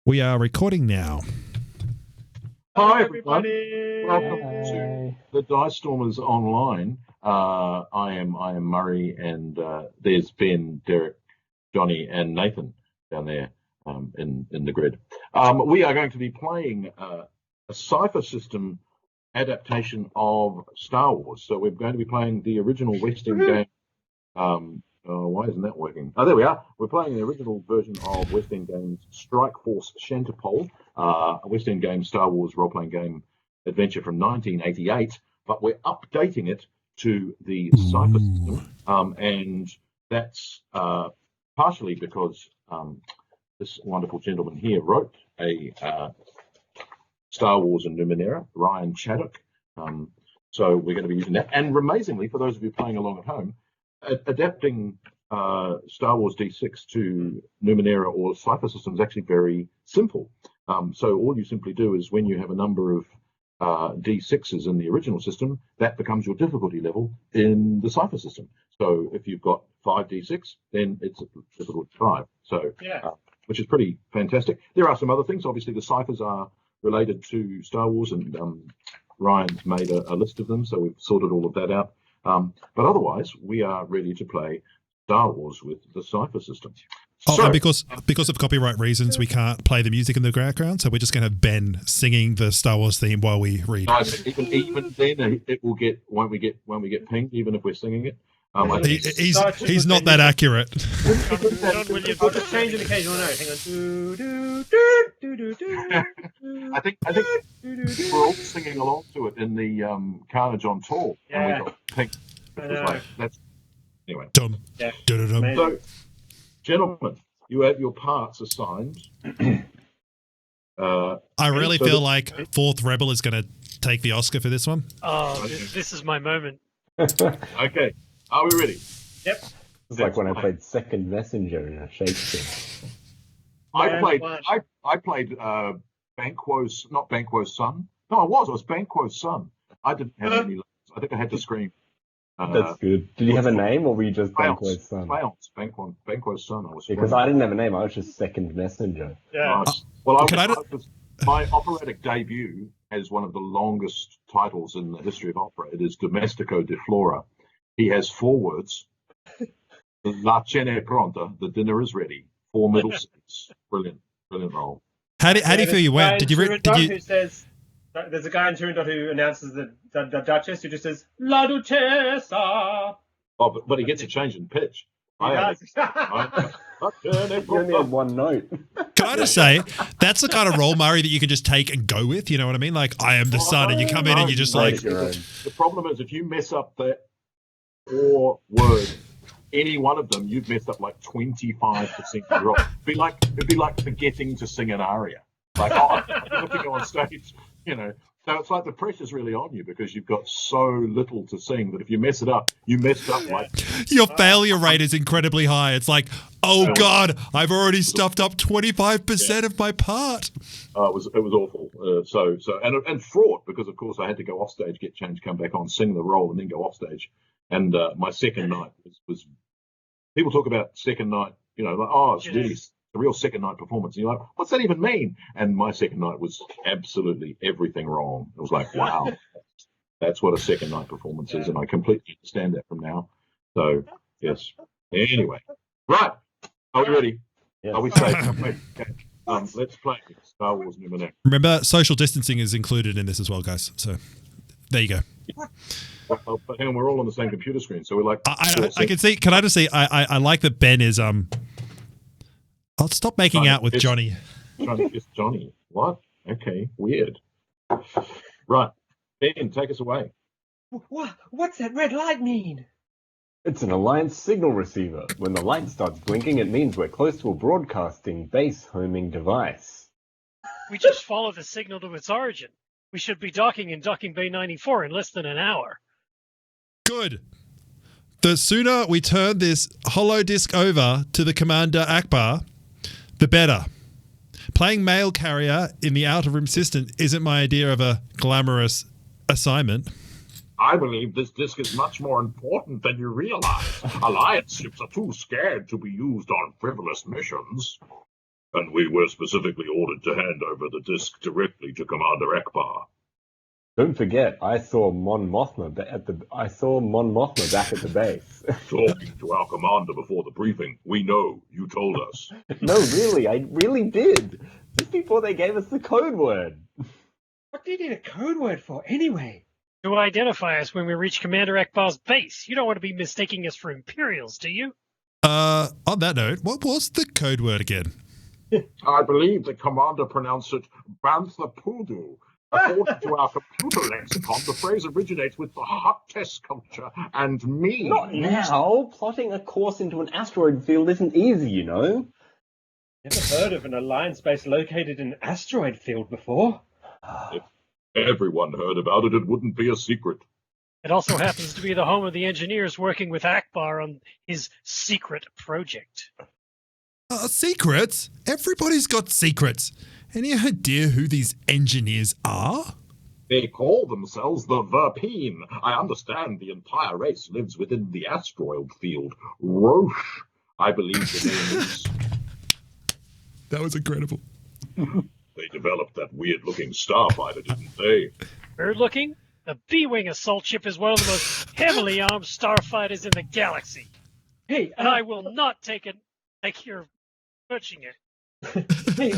We are recording now. Hi everybody. Welcome to the Dicstormers Online. I am Murray, and there's Ben, Derek, Johnny, and Nathan down there in the grid. We are going to be playing a Cypher System adaptation of Star Wars. So we're going to be playing the original Western game. Why isn't that working? Oh, there we are. We're playing the original version of West End Games Strike Force Shantipole, a West End Games Star Wars role-playing game adventure from 1988, but we're updating it to the Cypher System, and that's partially because this wonderful gentleman here wrote a Star Wars in Numenera, Ryan Chaddock. So we're going to be using that. And amazingly, for those of you playing along at home, adapting Star Wars D6 to Numenera or Cypher System is actually very simple. So all you simply do is when you have a number of D6s in the original system, that becomes your difficulty level in the Cypher System. So if you've got 5 D6, then it's difficulty 5. So, which is pretty fantastic. There are some other things. Obviously, the ciphers are related to Star Wars, and Ryan's made a list of them, so we've sorted all of that out. But otherwise, we are ready to play Star Wars with the Cypher System. And because of copyright reasons, we can't play the music in the background, so we're just going to have Ben singing the Star Wars theme while we read. Even then, it will get won't we get pinged even if we're singing it. He's not that accurate. I'll just change an occasional note. Hang on. I think we're all singing along to it in the Carnage on Tour. Yeah. And we got pinged. Anyway. So, gentlemen, you have your parts assigned. I really feel like Fourth Rebel is going to take the Oscar for this one. Oh, this is my moment. Okay. Are we ready? Yep. It's like when I played Second Messenger in a Shakespeare. I played Banquo's, not Banquo's son. No, I was Banquo's son. I didn't have any lines. I think I had to scream. That's good. Did you have a name, or were you just Banquo's son? Banquo's son. Because I didn't have a name. I was just Second Messenger. Yeah. Well, my operatic debut has one of the longest titles in the history of opera. It is Domestico di Flora. He has 4 words. La cena è pronta. The dinner is ready. 4 middle scenes. Brilliant role. How do you feel you went? Did you? Who says? There's a guy in Turandot who announces the Duchess who just says La Duchessa. Oh, but he gets a change in pitch. He does. You only had 1 note. Can I just say, that's the kind of role, Murray, that you can just take and go with. You know what I mean? Like, I am the son, and you come in and you're just like. The problem is, if you mess up that 4 words, any one of them, you've messed up like 25% wrong. It'd be like forgetting to sing an aria. Like, I'm going to go on stage, you know. So it's like the pressure's really on you because you've got so little to sing that if you mess it up, you messed up like... Your failure rate is incredibly high. It's like, oh God, I've already stuffed up 25% of my part. It was awful. And fraught because, of course, I had to go off stage, get changed, come back on, sing the role, and then go off stage. And my second night was people talk about second night, you know, like, oh, it's really a real second night performance. And you're like, what's that even mean? And my second night was absolutely everything wrong. It was like, wow, that's what a second night performance is. And I completely understand that from now. So, yes. Anyway, right. Are we ready? Yes. Are we safe? Okay. Let's play Star Wars Numenera. Remember, social distancing is included in this as well, guys. So, there you go. Well, but hang on, we're all on the same computer screen, so we're like... I can see... Can I just see... I like that Ben is... I'll stop making out with Johnny. Johnny. What? Okay, weird. Right. Ben, take us away. What's that red light mean? It's an Alliance signal receiver. When the light starts blinking, it means we're close to a broadcasting base homing device. We just follow the signal to its origin. We should be docking in Docking Bay 94 in less than an hour. Good. The sooner we turn this hollow disc over to the Commander Ackbar, the better. Playing mail carrier in the Outer Rim system isn't my idea of a glamorous assignment. I believe this disc is much more important than you realize. Alliance ships are too scared to be used on frivolous missions. And we were specifically ordered to hand over the disk directly to Commander Ackbar. Don't forget, I saw Mon Mothma back at the base. Talking to our commander before the briefing, we know, you told us. No, really, I really did. Just before they gave us the code word. What do you need a code word for, anyway? To identify us when we reach Commander Ackbar's base. You don't want to be mistaking us for Imperials, do you? On that note, what was the code word again? I believe the commander pronounced it Bantha Poodoo. According to our computer lexicon, the phrase originates with the hot test culture and me. Not now. Plotting a course into an asteroid field isn't easy, you know. Never heard of an Alliance base located in an asteroid field before. If everyone heard about it, it wouldn't be a secret. It also happens to be the home of the engineers working with Ackbar on his secret project. Secrets? Everybody's got secrets. Any idea who these engineers are? They call themselves the Verpine. I understand the entire race lives within the asteroid field. Roche, I believe the name is. That was incredible. They developed that weird-looking starfighter, didn't they? Weird looking? The B-Wing assault ship is one of the most heavily armed starfighters in the galaxy. Hey, And I will not take care of touching it. hey,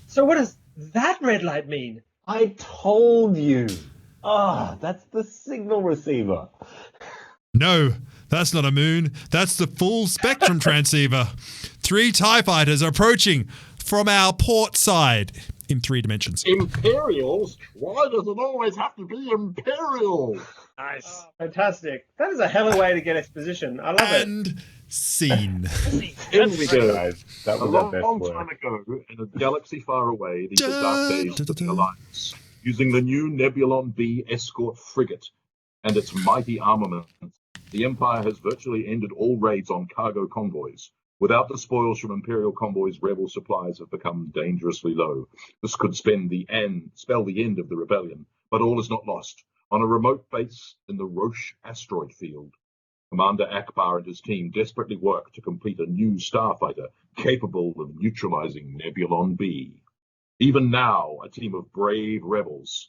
so what does that red light mean? I told you. That's the signal receiver. No, that's not a moon. That's the full spectrum transceiver. 3 TIE fighters approaching from our port side in 3 dimensions. Imperials? Why does it always have to be Imperial? Nice. Fantastic. That is a hell of a way to get exposition. I love it. And scene. In we go. Guys, that A was our best long work. time ago, in a galaxy far away, these are dark days of the Alliance, using the new Nebulon B escort frigate and its mighty armament, the Empire has virtually ended all raids on cargo convoys. Without the spoils from Imperial convoys, rebel supplies have become dangerously low. This could spell the end of the rebellion, but all is not lost. On a remote base in the Roche asteroid field, Commander Ackbar and his team desperately work to complete a new starfighter capable of neutralizing Nebulon B. Even now, a team of brave rebels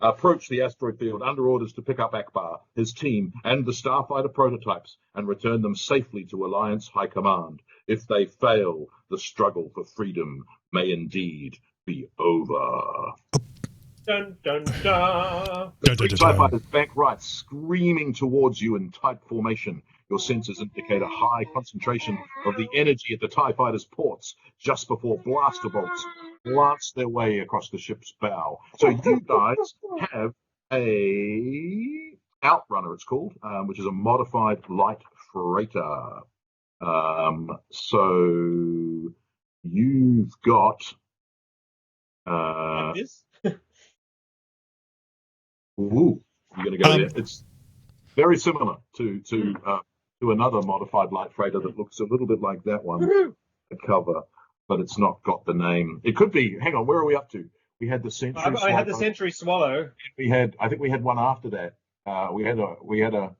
approach the asteroid field under orders to pick up Ackbar, his team, and the starfighter prototypes and return them safely to Alliance High Command. If they fail, the struggle for freedom may indeed be over. Dun, dun, dun. The 3 TIE fighters bank right, screaming towards you in tight formation. Your sensors indicate a high concentration of the energy at the TIE fighters' ports just before blaster bolts glance their way across the ship's bow. So you guys have a Outrunner, it's called, which is a modified light freighter. So you've got Like this? ooh, you're going to go there. It's very similar to another modified light freighter that looks a little bit like that one, the cover, but it's not got the name. It could be. Hang on, where are we up to? We had the Century. I had the Century Swallow. I think we had one after that. We had a.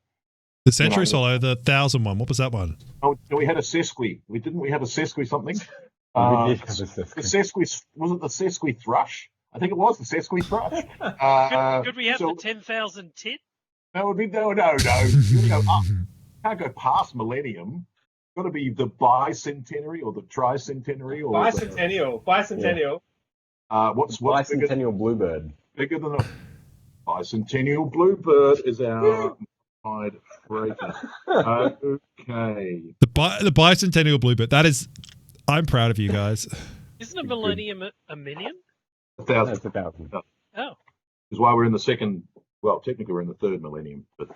The Century Swallow, the 1000 one. What was that one? Oh, we had a Sesqui. We had a Sesqui something. We did have a Sesqui. The Sesqui was it the Sesqui Thrush? I think it was the Sesqui Thrush. Could we have the 10,000 tit? That would be no. You got to go up. Can't go past Millennium. Got to be the bicentenary or the tricentenary or Bicentennial. What's Bicentennial Bluebird. bigger than a bicentennial Bluebird is our modified freighter. Okay. The bicentennial Bluebird. That is, I'm proud of you guys. Isn't a millennium a million? 1,000. That's 1,000. Oh. Is why we're in the second. Well, technically we're in the third millennium, but.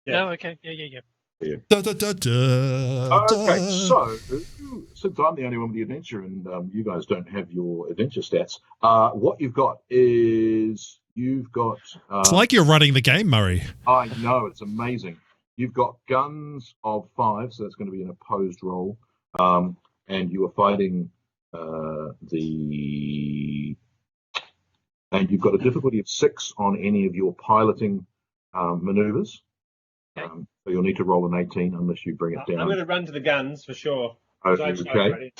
Yeah. Oh, okay. Yeah. Da, da, da, da, Okay, da. so since I'm the only one with the adventure and you guys don't have your adventure stats, what you've got is It's like you're running the game, Murray. I know, it's amazing. You've got guns of 5, so that's going to be an opposed roll, and you are fighting and you've got a difficulty of 6 on any of your piloting maneuvers. So you'll need to roll an 18 unless you bring it down. I'm going to run to the guns for sure. Okay.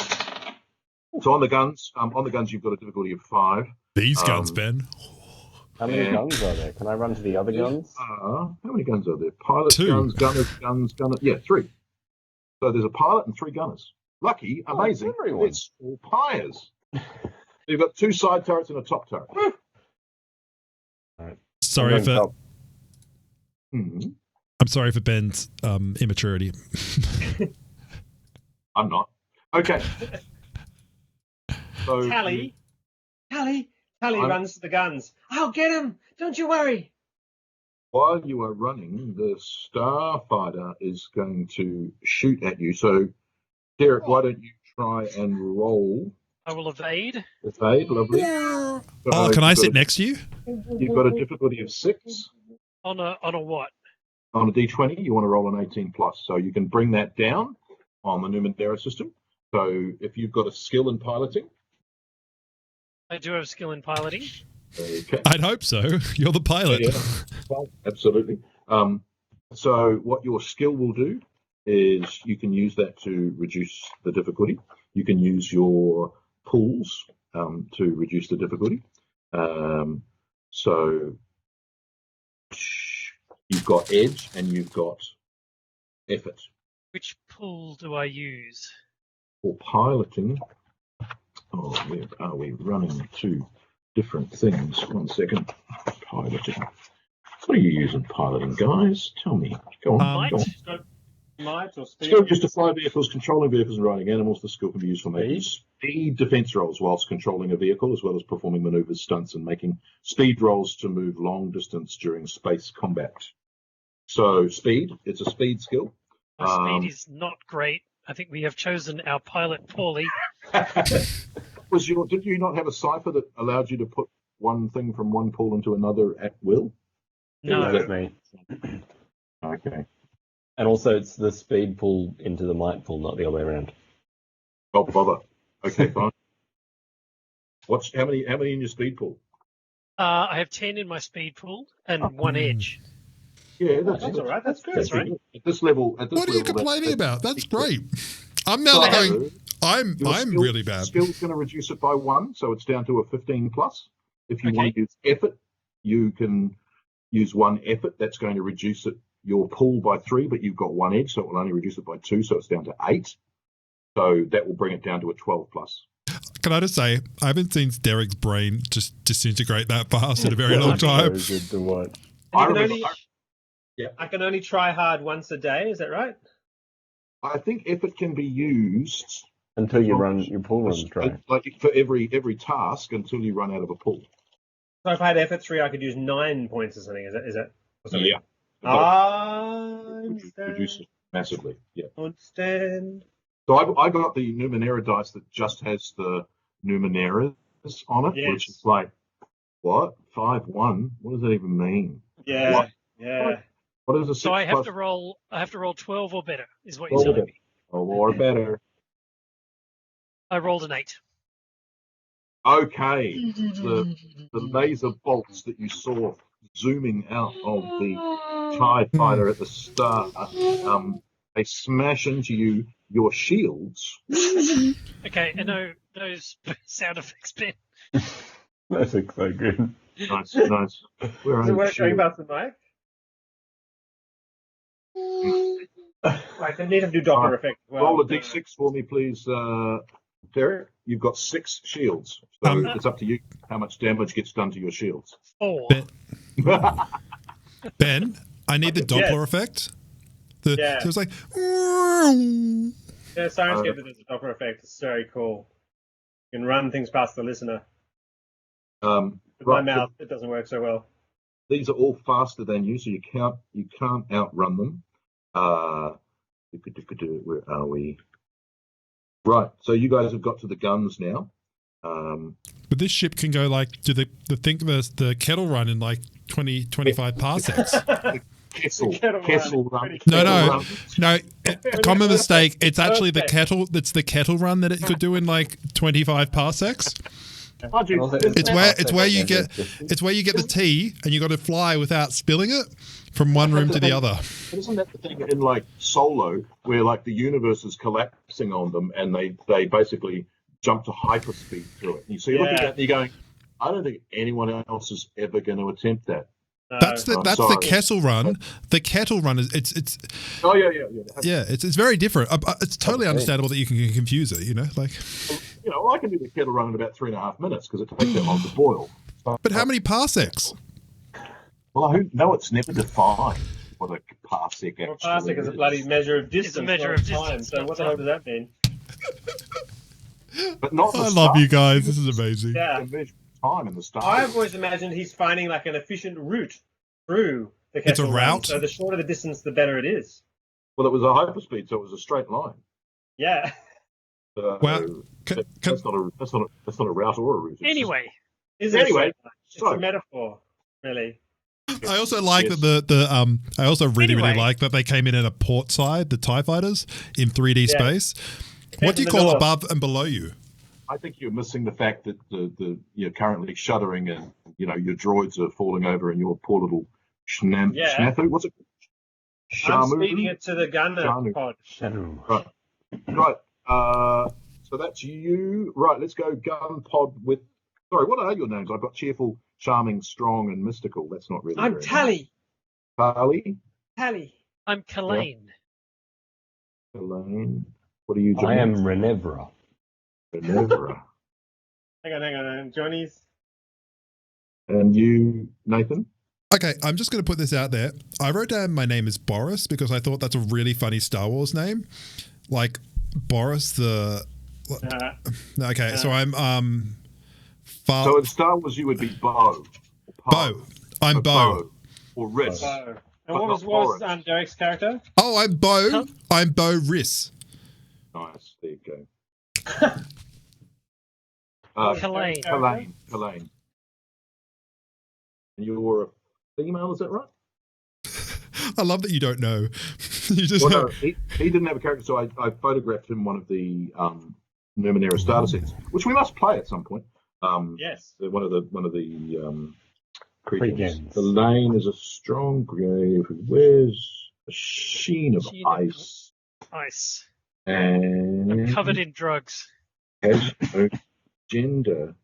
So on the guns, you've got a difficulty of 5. These guns, Ben. How many guns are there? Can I run to the other guns? How many guns are there? Pilot 2. gunners. Yeah, 3. So there's a pilot and 3 gunners. Lucky, amazing. Everyone. It's all pyres. You've got 2 side turrets and a top turret. Right. Sorry for. Top. I'm sorry for Ben's immaturity. I'm not. Okay. So Tally runs to the guns. I'll get him. Don't you worry. while you are running, the starfighter is going to shoot at you. So, Derek, why don't you try and roll? I will evade. Evade, lovely. So Can I sit next to you? You've got a difficulty of 6. On a what? On a d20, you want to roll an 18 plus. So you can bring that down on the Numenera system. So if you've got a skill in piloting. I do have skill in piloting. Okay. I'd hope so. You're the pilot. Yeah. Well, absolutely. So what your skill will do is you can use that to reduce the difficulty. You can use your pools to reduce the difficulty. So you've got edge and you've got effort. Which pool do I use? For piloting, where are we running 2 different things? 1 second. Piloting. What are you using piloting, guys? Tell me. Go on. Go on. Might or speed? Skill used to fly vehicles, controlling vehicles, and riding animals. The skill can be used for making speed defense rolls whilst controlling a vehicle, as well as performing maneuvers, stunts, and making speed rolls to move long distance during space combat. So speed, it's a speed skill. My speed is not great. I think we have chosen our pilot poorly. Did you not have a Cypher that allowed you to put one thing from one pool into another at will? No. That's me. Okay. And also, it's the speed pool into the might pool, not the other way around. Oh, bother. Okay, fine. How many in your speed pool? I have 10 in my speed pool and 1 edge. Yeah, That's all right. That's good. That's right. At this level, What are you complaining about? That's great. I'm now So, going. I'm skill, really bad. Skill's going to reduce it by 1, so it's down to a 15 plus. If you Okay. want to use effort, you can use 1 effort. That's going to reduce your pool by 3, but you've got 1 edge, so it will only reduce it by 2, so it's down to 8. So that will bring it down to a 12 plus. Can I just say, I haven't seen Derek's brain just disintegrate that fast in a very long time. Very good to watch. I can only try hard once a day. Is that right? I think effort can be used Until you run your pool runs dry. like for every task until you run out of a pool. So if I had effort 3, I could use 9 points or something. Is that? Or something? Yeah. Reduce it massively. Yeah. Understand. So I got the Numenera dice that just has the Numeneras on it, which is like, what? 5-1? What does that even mean? Yeah. What? Yeah. What is a 6 So I have plus? to roll 12 or better, is what you're telling me. Or better. I rolled an 8. Okay. The laser bolts that you saw zooming out of the TIE fighter at the start, they smash into your shields. Okay, I know those sound effects, Ben. That's so good. Nice. Where Does are it work your going past the mic? Right, I need to do Doppler effect as well. Roll a d6 for me, please, Derek. You've got 6 shields, so it's up to you how much damage gets done to your shields. 4. Ben, I need the Doppler effect. So it's like. Yeah, Sirenscape that does a Doppler effect. It's very cool. You can run things past the listener. With my mouth, it doesn't work so well. These are all faster than you, so you can't outrun them. Where are we? Right, so you guys have got to the guns now. But this ship can go like the kettle run in like 20-25 parsecs. Kessel run. No. Common mistake. It's actually the kettle. It's the kettle run that it could do in like 25 parsecs. Mind you, It's where you get the tea and you got to fly without spilling it from one room to the other. But isn't that the thing in like Solo, where like the universe is collapsing on them and they basically jump to hyperspeed through it? And so you look at that and you're going, I don't think anyone else is ever going to attempt that. That's the Kettle Run. The Kettle Run is it's. Oh yeah. Yeah, it's very different. It's totally understandable that you can confuse it. You know, like. You know, I can do the Kettle Run in about 3.5 minutes because it takes that long to boil. But how many parsecs? Well, it's never defined what a parsec actually is. Well, parsec is a bloody measure of distance. It's a measure of time. distance. So what the hell does that mean? But not. I love you guys. This is amazing. Yeah. Time in the start. I've always imagined he's finding like an efficient route through the Kettle It's a Run. route? So the shorter the distance, the better it is. Well, it was a hyperspeed, so it was a straight line. Yeah. Well, that's not a route or a route. Anyway, It's a metaphor, really. I also like that I also really like that they came in at a port side, the TIE fighters in 3D space. What do you call above and below you? I think you're missing the fact that you're currently shuddering and your droids are falling over and your poor little snafu. What's it? I'm speeding it to the gunner pod. Right. So that's you. Right. Let's go gun pod with. Sorry, what are your names? I've got cheerful, charming, strong, and mystical. That's not really. I'm Tally. Tally. I'm Kalane. Kalane. What are you, Johnny? I am Renevra. Renevra. Hang on. Johnny's. And you, Nathan? Okay, I'm just going to put this out there. I wrote down my name is Boris because I thought that's a really funny Star Wars name. Like Boris the... Okay, so I'm... So in Star Wars you would be Bo. Bo. I'm Bo. Or Riss. Bo. And what was Derek's character? Oh, I'm Bo. Huh? I'm Bo Riss. Nice, there you go. Kalane. And you're a female, is that right? I love that you don't know. You just no, he didn't have a character, so I photographed him one of the Numenera starter sets, which we must play at some point. Yes. One of the creatures. The lane is a strong grave who wears a sheen of ice. Ice. And I'm covered in drugs. Has no gender.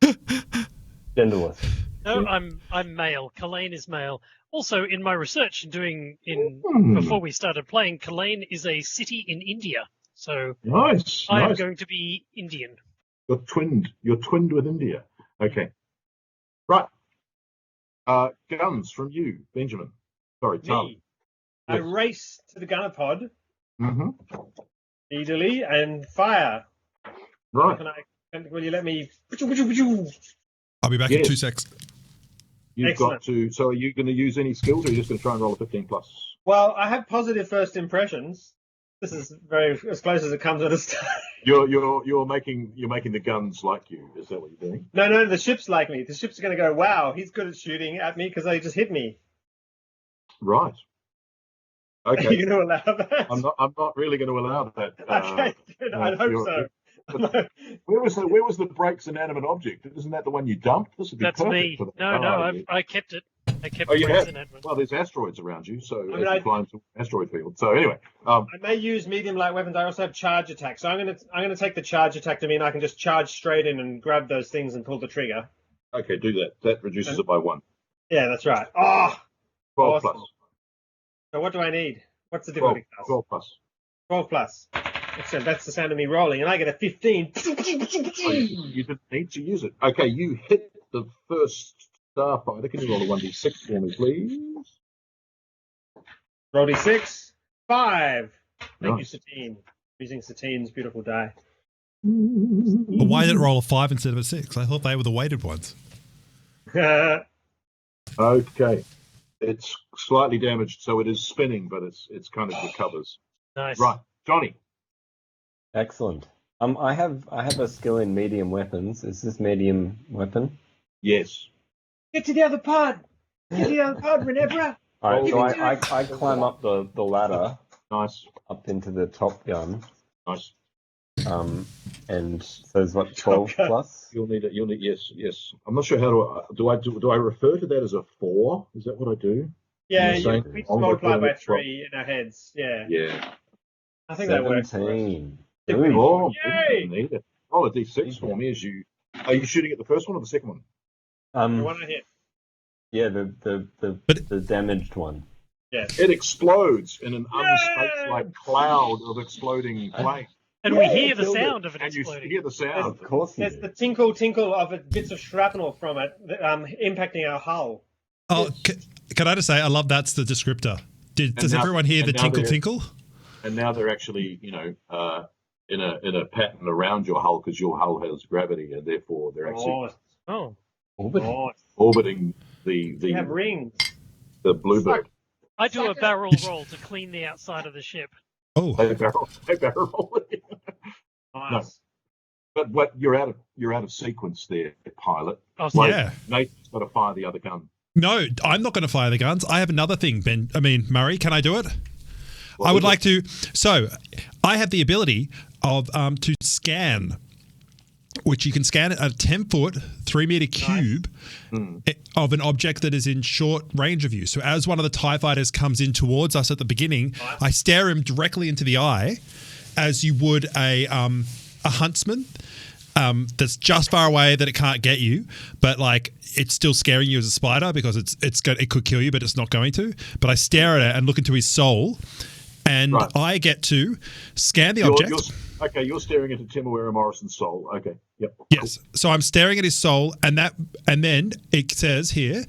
Genderless. No, I'm male. Kalane is male. Also, in my research before we started playing, Kalane is a city in India. So nice. I'm going to be Indian. You're twinned with India. Okay. Right. Guns from you, Benjamin. Sorry, Tom. Me. Yes. I race to the gunner pod. Mm-hmm. Easily and fire. Right. Will you let me? I'll be back in 2 secs. You've got to. So, are you going to use any skills, or are you just going to try and roll a 15+? Well, I have positive first impressions. This is very as close as it comes at a start. You're making the guns like you. Is that what you're doing? No, the ship's like me. The ship's going to go, wow, he's good at shooting at me because they just hit me. Right. Okay. Are you going to allow that? I'm not really going to allow that. Okay, good. I hope so. Where was the Breaks Inanimate Object? Isn't that the one you dumped? This would be That's perfect me. for that. No, I kept it. I kept you Breaks have? Inanimate. Well, there's asteroids around you, so you climb to asteroid field. So anyway, I may use medium light weapons. I also have charge attack, so I'm gonna take the charge attack to mean I can just charge straight in and grab those things and pull the trigger. Okay, do that. That reduces it by 1. Yeah, that's right. Oh, 12 awesome. plus. So what do I need? What's the difficulty class? 12 plus. 12 plus. Excellent. That's the sound of me rolling, and I get a 15. You didn't need to use it. Okay, you hit the first starfighter. Can you roll a 1d6 for me, please? Roll d6. 5. Thank Nice. you, Satine. Using Satine's beautiful die. But why did it roll a 5 instead of a 6? I thought they were the weighted ones. Okay. It's slightly damaged, so it is spinning, but it's kind of recovers. Nice. Right, Johnny. Excellent. I have a skill in medium weapons. Is this medium weapon? Yes. Get to the other pod. Get to the other pod, Renevra. All right, so I climb up the ladder. Nice. Up into the top gun. Nice. And so it's what, 12 plus? You'll need it. Yes. I'm not sure how do I refer to that as a 4? Is that what I do? Yeah, You're we multiply by 3 in our heads. Yeah. Yeah. I think that works. 17. Oh, Yay! need it. Oh, a D6 for me. Are you shooting at the first one or the second one? The one I hit. Yeah, the damaged one. Yes. It explodes in an unspace-like cloud of exploding flame. And we hear the sound of it And exploding. you hear the sound. Of course you There's do. the tinkle of bits of shrapnel from it impacting our hull. Oh, can I just say, I love that's the descriptor. Does everyone hear the tinkle? And now they're actually, in a pattern around your hull because your hull has gravity, and therefore they're actually orbiting the. You have rings. The bluebird. I do a barrel roll to clean the outside of the ship. Oh, hey barrel. Nice. No. But you're out of sequence there, pilot. Oh, yeah. Nathan's got to fire the other gun. No, I'm not going to fire the guns. I have another thing, Murray, can I do it? I would like to. So, I have the ability of to scan, which you can scan a 10-foot, 3-meter cube of an object that is in short range of you. So, as one of the TIE fighters comes in towards us at the beginning, I stare him directly into the eye, as you would a huntsman that's just far away that it can't get you, but like it's still scaring you as a spider because it could kill you, but it's not going to. But I stare at it and look into his soul. And I get to scan the object. You're staring into Temuera Morrison's soul. Okay. Yep. Yes. Cool. So I'm staring at his soul, and then it says here,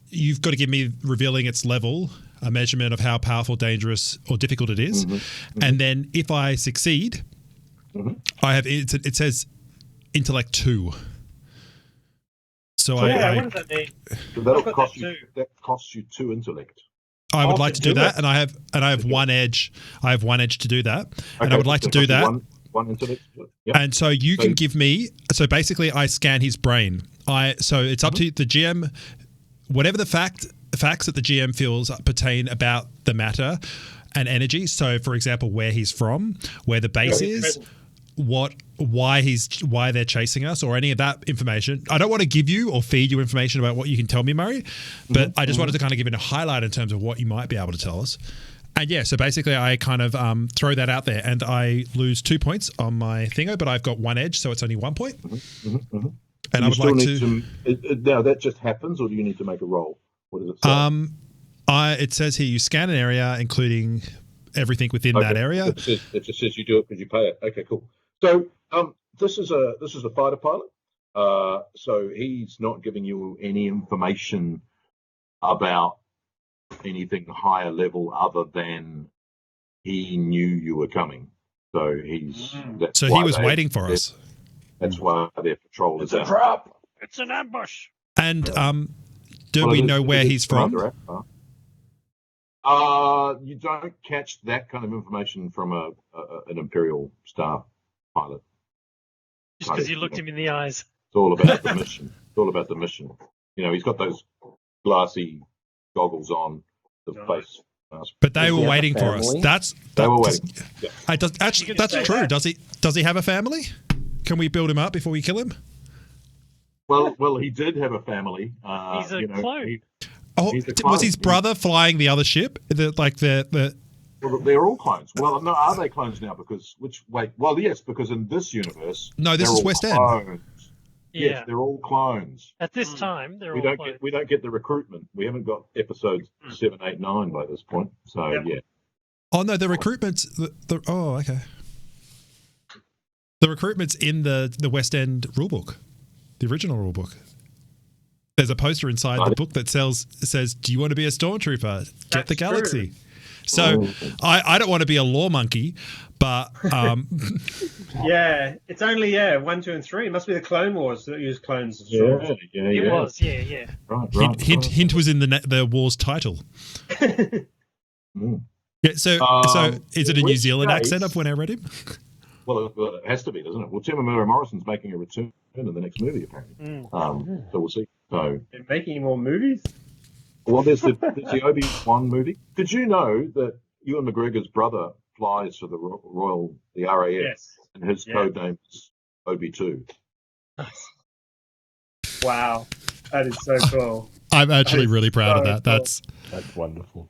you've got to give me, revealing its level, a measurement of how powerful, dangerous, or difficult it is. And then if I succeed, I have it says intellect 2. So what does that mean? That costs you 2 intellect. I would like to do that, and I have 1 edge. I have 1 edge to do that, and I would like to do that. One intellect. Yep. And so you can give me. So basically, I scan his brain. So it's up to the GM. Whatever the facts that the GM feels pertain about the matter and energy. So, for example, where he's from, where the base is, why they're chasing us, or any of that information. I don't want to give you or feed you information about what you can tell me, Murray, but I just wanted to kind of give it a highlight in terms of what you might be able to tell us. And yeah, so basically I kind of throw that out there, and I lose 2 points on my thingo, but I've got 1 edge, so it's only 1 point. And I would like to. Now that just happens, or do you need to make a roll? What does it say? It says here you scan an area, including everything within that area. It just says you do it because you pay it. Okay, cool. So this is a fighter pilot. So he's not giving you any information about anything higher level other than he knew you were coming. So he was waiting for us. That's why their patrol is out. It's a trap. It's an ambush. And do we know where he's from? You don't catch that kind of information from an Imperial Star pilot. Just because you looked him in the eyes. It's all about the mission. It's all about the mission. He's got those glassy goggles on, the face mask. But they were waiting for us. They were waiting. Yeah. That's true. Does he have a family? Can we build him up before we kill him? Well, he did have a family. He's a clone. Was his brother flying the other ship? Well, they're all clones. Well, no, are they clones now? Well, yes, because in this universe, no, this is West End. Clones. Yeah. Yes, they're all clones. At this time, they're all clones. We don't get the recruitment. We haven't got episodes 7, 8, 9 by this point. So yeah. Oh no, the recruitment's okay. The recruitment's in the West End rulebook, the original rulebook. There's a poster inside the book that says, "Do you want to be a stormtrooper? Get the galaxy." True. So I don't want to be a law monkey, but yeah, it's only 1, 2, and 3. It must be the Clone Wars that use clones. It was, yeah. Right. Hint was in the war's title. Yeah. So is it a New Zealand accent of when I read him? Well, it has to be, doesn't it? Well, Temuera Morrison's making a return in the next movie, apparently. So we'll see. So they're making more movies. Well, there's the Obi-Wan movie. Did you know that Ewan McGregor's brother flies for the Royal, the RAF, Yes. and his code name is OB2. Wow, that is so cool. I'm actually That is really proud of so that. cool. That's wonderful.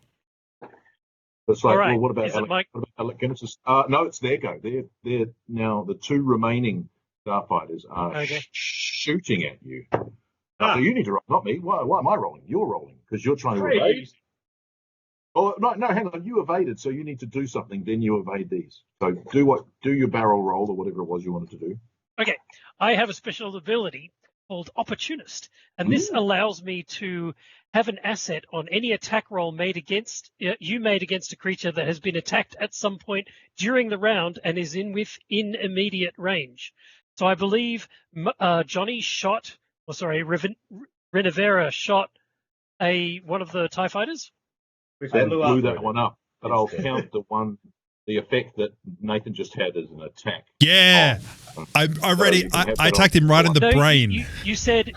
It's like, All right. well, what about Is it Mike? Alec Guinness? No, it's their go. They're now the two remaining starfighters are Okay. shooting at you. Ah. So you need to roll, not me. Why am I rolling? You're rolling because you're trying to evade. Crazy. Oh no, hang on. You evaded, so you need to do something. Then you evade these. So do your barrel roll or whatever it was you wanted to do. Okay, I have a special ability called Opportunist, and this allows me to have an asset on any attack roll made against a creature that has been attacked at some point during the round and is in immediate range. So I believe Johnny shot, Renavera shot one of the TIE fighters. Which And blew blew up. that one up, but I'll count the effect that Nathan just had as an attack. Yeah. Oh. I'm ready. you can have I that attacked on. him right in the No, brain. You said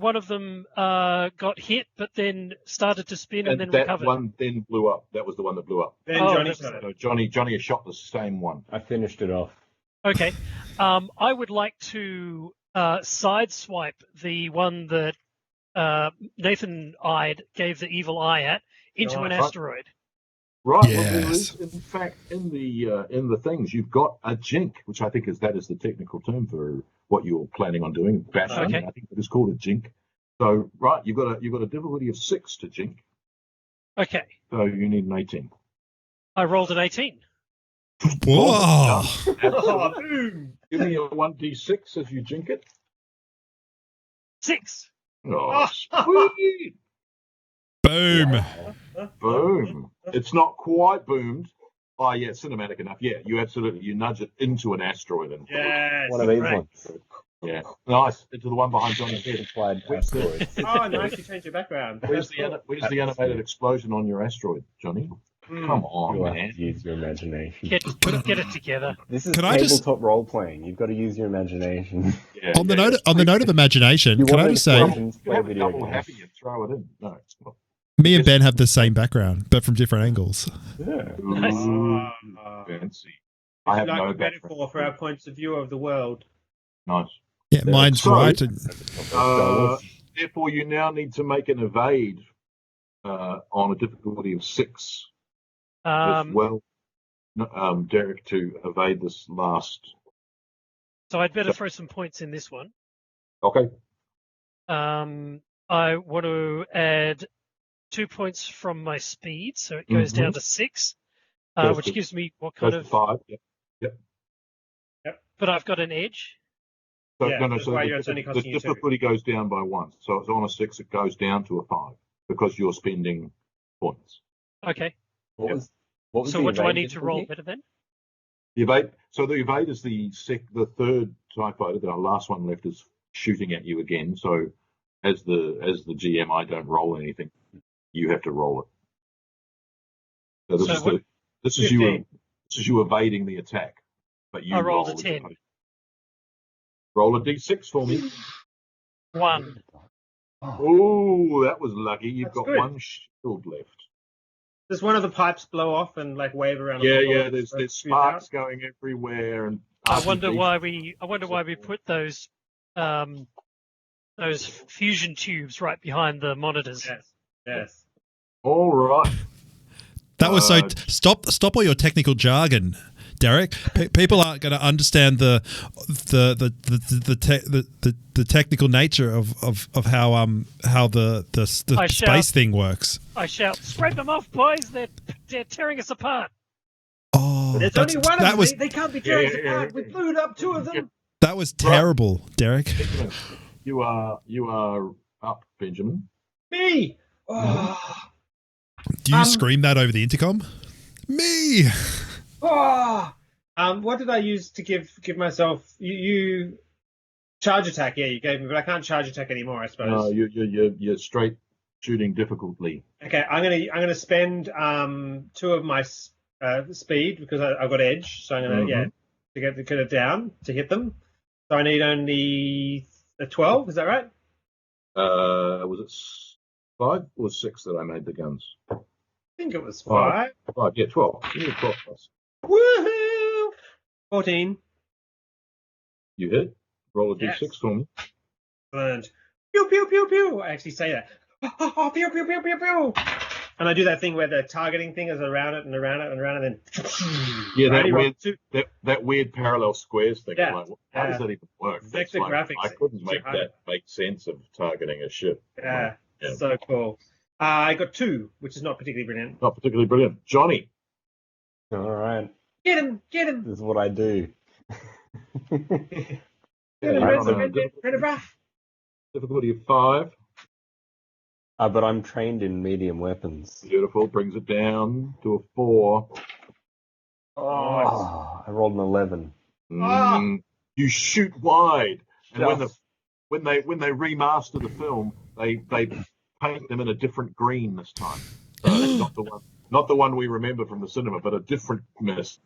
one of them got hit, but then started to spin and then that recovered. one then blew up. That was the one that blew up. Then Oh, Johnny that was shot it. So Johnny has shot the same one. I finished it off. Okay, I would like to sideswipe the one that Nathan gave the evil eye at into an Right. asteroid. Right. Well, there Yes. is, in fact, in the things you've got a jink, which I think is the technical term for what you're planning on doing. Bashing. Okay. I think it is called a jink. So right, you've got a difficulty of 6 to jink. Okay, So you need an 18. I rolled an 18. Whoa. Oh, boom! Give me a 1d6 as you jink it. 6. Oh, sweet! Boom. Boom. It's not quite boomed. Oh, yeah, it's cinematic enough. Yeah, you nudge it into an asteroid. And Yes. One of these Right. ones. yeah, nice. Into the one behind Johnny's head. Applied asteroid. Oh, nice. You changed your background. Where's the animated explosion on your asteroid, Johnny? Come on, You'll have man. to use your imagination. Get it together. This is Can I just- tabletop role playing. You've got to use your imagination. Yeah, On the note of imagination, You can want I to just say, questions, You play have a video double games. happy and throw it in. No, it's not. me and Ben have the same background, but from different angles. Yeah. Nice. Ooh, fancy. I have like no a background. metaphor for our points of view of the world. Nice. Yeah, mine's So- right. And Therefore, you now need to make an evade on a difficulty of 6 as well, Derek, to evade this last. So I'd better throw some points in this one. Okay. I want to add 2 points from my speed, so it goes down to 6, Goes which to- gives me what Goes kind to of? 5. Yep. But I've got an edge. So, Yeah, that's so why the, it's only the costing you 2. difficulty goes down by 1. So it's on a 6, it goes down to a 5 because you're spending points. Okay. What was So the what do I evade need to roll difficulty? better then? The evade. So the evade is the third TIE fighter. The last one left is shooting at you again. So as the GM, I don't roll anything. You have to roll it. So this is 15. you evading the attack, but you I rolled a roll 10. Roll a d6 for me. 1. Oh, that was lucky. You've That's got good. 1 shield left. Does one of the pipes blow off and like wave around? Yeah, on the floor yeah. and There's smoke shoots sparks out? going everywhere, and I wonder RPGs. why we put those fusion tubes right behind the monitors. Yes. Yes. All right. that was so. Stop all your technical jargon, Derek. People aren't going to understand the technical nature of how the space shout. thing works. I shout, "Scrape them off, boys! They're tearing us apart." Oh, There's only one of that them. was They can't be tearing us Yeah, yeah, apart. yeah. We blew up 2 of them. that was terrible, Derek. You are up, Benjamin. Me. Oh. Do you scream that over the intercom? Me. Oh. What did I use to give myself? You charge attack. Yeah, you gave me, but I can't charge attack anymore. I suppose. No, you're straight shooting difficultly. Okay, I'm gonna spend 2 of my speed because I've got edge. So I'm gonna to get it down to hit them. So I need only a 12. Is that right? Was it 5 or 6 that I made the guns? I think it was 5. 5. 5, yeah, 12. You need 12 plus. Woohoo! 14. You hit. Roll a Yes. d6 for me. And pew pew pew pew. I actually say that. Pew pew pew pew pew. And I do that thing where the targeting thing is around it and around it and around it, and then Yeah, I that only roll weird, two. that weird parallel squares thing. Yeah. Like, how does that even work? Vector That's like, graphics. I couldn't Too make hard. that make sense of targeting a ship. Yeah, Yeah. so cool. I got 2, which is not particularly brilliant. Not particularly brilliant. Johnny. All right. Get him! Get him! This is what I do. Get him! Yeah, Red, difficulty of 5. But I'm trained in medium weapons. Beautiful. Brings it down to a 4. Oh, I rolled an 11. You shoot wide, and Just- when they remaster the film, they paint them in a different green this time. Not the one we remember from the cinema, but a different mist.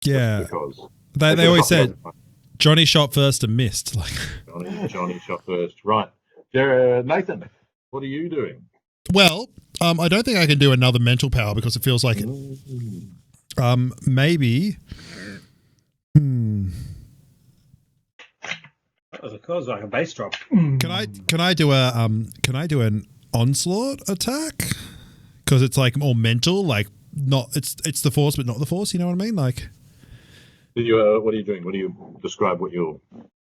Yeah. Because They always said Johnny shot first and missed. Like, Johnny shot first. Right. Nathan, what are you doing? well, I don't think I can do another mental power because it feels like maybe. That was like a bass drop. Can I do an onslaught attack? Because it's like more mental, like not it's the force but not the force. You know what I mean? Like, What are you doing? What do you describe what you're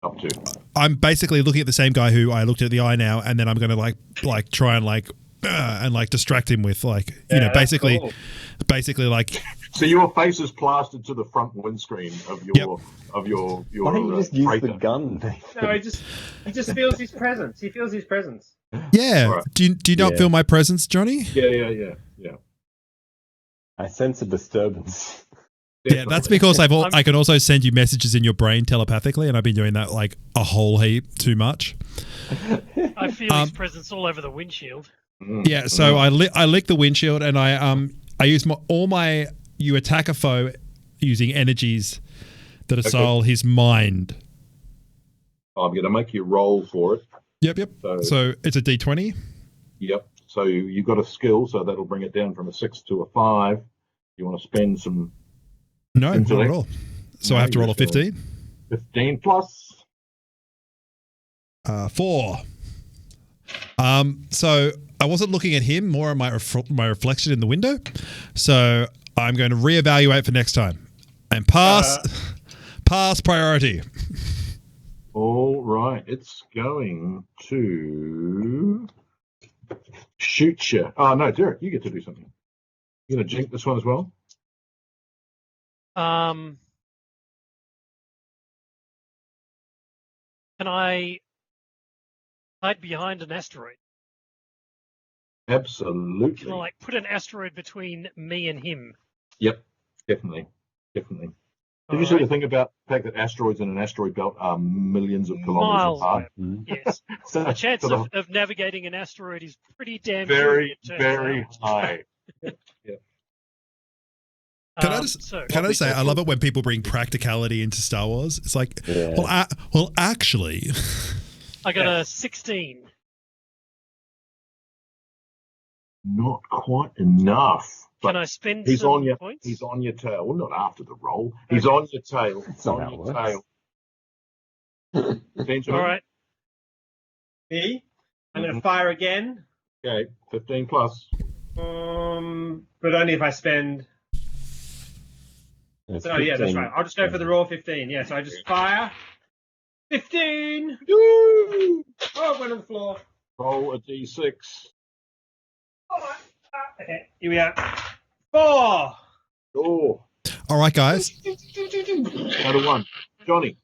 up to? I'm basically looking at the same guy who I looked at the eye now, and then I'm going to like try and like distract him with like basically cool. basically like. So your face is plastered to the front windscreen of your Why don't you just use the freighter. gun? No, he just feels his presence. He feels his presence. Yeah. Right. Do you not Yeah. feel my presence, Johnny? Yeah. I sense a disturbance. Yeah, that's because I can also send you messages in your brain telepathically, and I've been doing that like a whole heap too much. I feel his presence all over the windshield. Yeah, so I lick the windshield, and I use you attack a foe using energies that assail his mind. I'm going to make you roll for it. Yep. So it's a D20. Yep. So you got a skill, so that'll bring it down from a 6 to a 5. You want to spend some No, not intellect? at all. So No, I have to roll a you're still- 15. 15 plus. 4. So I wasn't looking at him, more at my reflection in the window. So I'm going to reevaluate for next time and pass priority. All right. It's going to shoot you. Oh, no, Derek, you get to do something. You going to jink this one as well? Can I hide behind an asteroid? Absolutely. Can I like put an asteroid between me and him? Yep, definitely. Did you see the thing about the fact that asteroids in an asteroid belt are millions of kilometers Miles apart? away. Yes. So, The chance so of navigating an asteroid is pretty damn very, good, it turns very out. high. Can I just say, I love it when people bring practicality into Star Wars. It's like, well, actually, I got a 16. Not quite enough. Can But I spend he's some on your points? he's on your tail. Well, not after the roll. He's on your tail. He's not on how your it works. tail. Benjamin? All right. Me? I'm going to fire again. Okay, 15 plus. But only if I spend. It's So yeah, that's 15. right. I'll just go for the raw 15. Yeah, so I just fire. 15. Woo! Oh, went on the floor. Roll a d6. Okay, here we are. 4. Oh, all right, guys. out of 1. Johnny.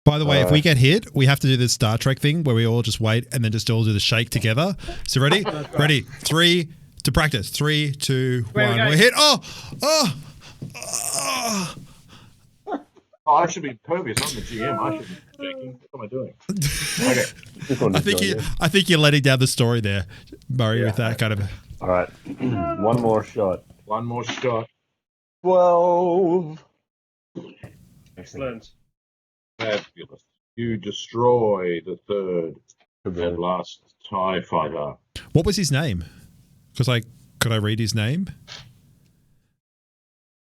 By the way, if we get hit, we have to do this Star Trek thing where we all just wait and then just all do the shake together. So ready? Ready. 3 to practice. 3, 2, Where 1. we go? We're hit. Oh. Oh, I should be pervious. I'm the GM. I should be checking. What am I doing? Okay. Just wanted to join you. I think you're letting down the story there, Murray, with that kind of. All right. One more shot. One more shot. 12. Excellent. Fabulous. You destroy the third and Good. last TIE fighter. What was his name? Because could I read his name?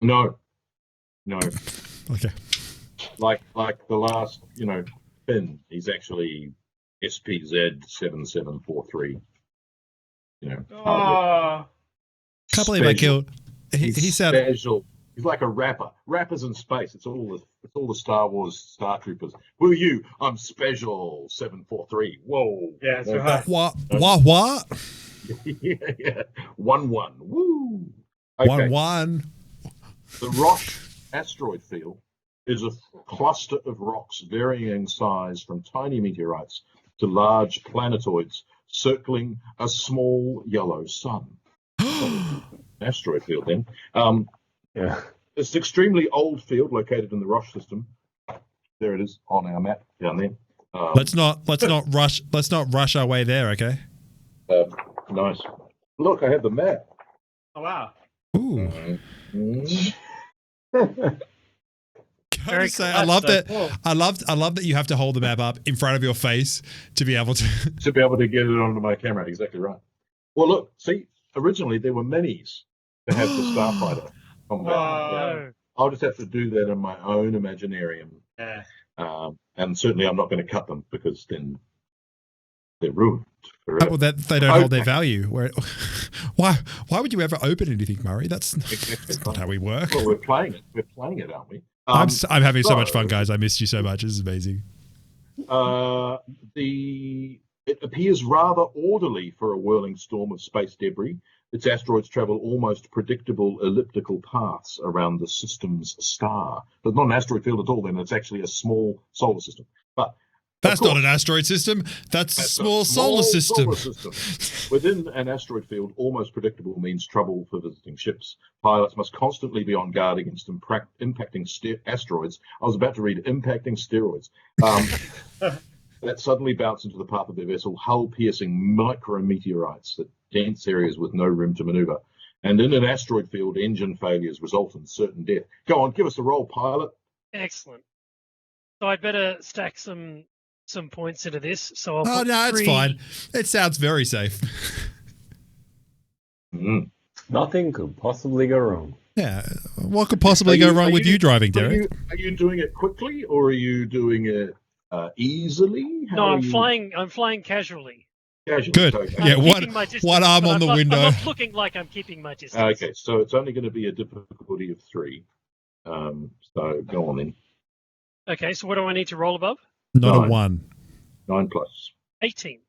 No. Okay. Like the last, pin, he's actually SPZ7743. Oh, Can't believe I killed. He He's sounded. special. He's like a rapper. Rappers in space. It's all the Star Wars Star Troopers. Who are you? I'm Special 743. Whoa. yeah, so high. What? Yeah. 1-1. Woo. Okay. 1-1. The Roche asteroid field is a cluster of rocks varying in size from tiny meteorites to large planetoids circling a small yellow sun. Asteroid field then. Yeah. It's an extremely old field located in the Roche system. There it is on our map down there. Let's not rush our way there, okay? Nice. Look, I have the map. Oh, wow. Ooh. Can I Very just say, cool. I love That's that. so cool. I love that you have to hold the map up in front of your face to be able to. To be able to get it onto my camera. Exactly right. Well, look, see, originally there were minis to have the Starfighter combat. Oh, I'll just have to do that in my own Imaginarium. yeah. And certainly I'm not going to cut them because then they're ruined forever. Well, that they don't hold their value. Why would you ever open anything, Murray? That's not how we work. Well, we're playing it. We're playing it, aren't we? I'm having so much fun, guys. I missed you so much. This is amazing. It appears rather orderly for a whirling storm of space debris. Its asteroids travel almost predictable elliptical paths around the system's star. But not an asteroid field at all, then. It's actually a small solar system. But that's not an asteroid system. That's a small solar system. Within an asteroid field, almost predictable means trouble for visiting ships. Pilots must constantly be on guard against impacting asteroids. I was about to read impacting steroids. That suddenly bounce into the path of their vessel, hull-piercing micrometeorites that dense areas with no room to maneuver. And in an asteroid field, engine failures result in certain death. Go on, give us a roll, pilot. Excellent. So I'd better stack some points into this. So I'll put No, it's 3. fine. It sounds very safe. Nothing could possibly go wrong. Yeah. What could possibly go wrong with you driving, Derek? Are you doing it quickly or are you doing it easily? No, I'm flying casually. Casually. Good. Okay. Yeah, Keeping my distance, one arm but on the window. I'm not looking like I'm keeping my distance. Okay, so it's only going to be a difficulty of 3. So go on then. Okay, so what do I need to roll above? Not 9. a 1. 9 plus. 18.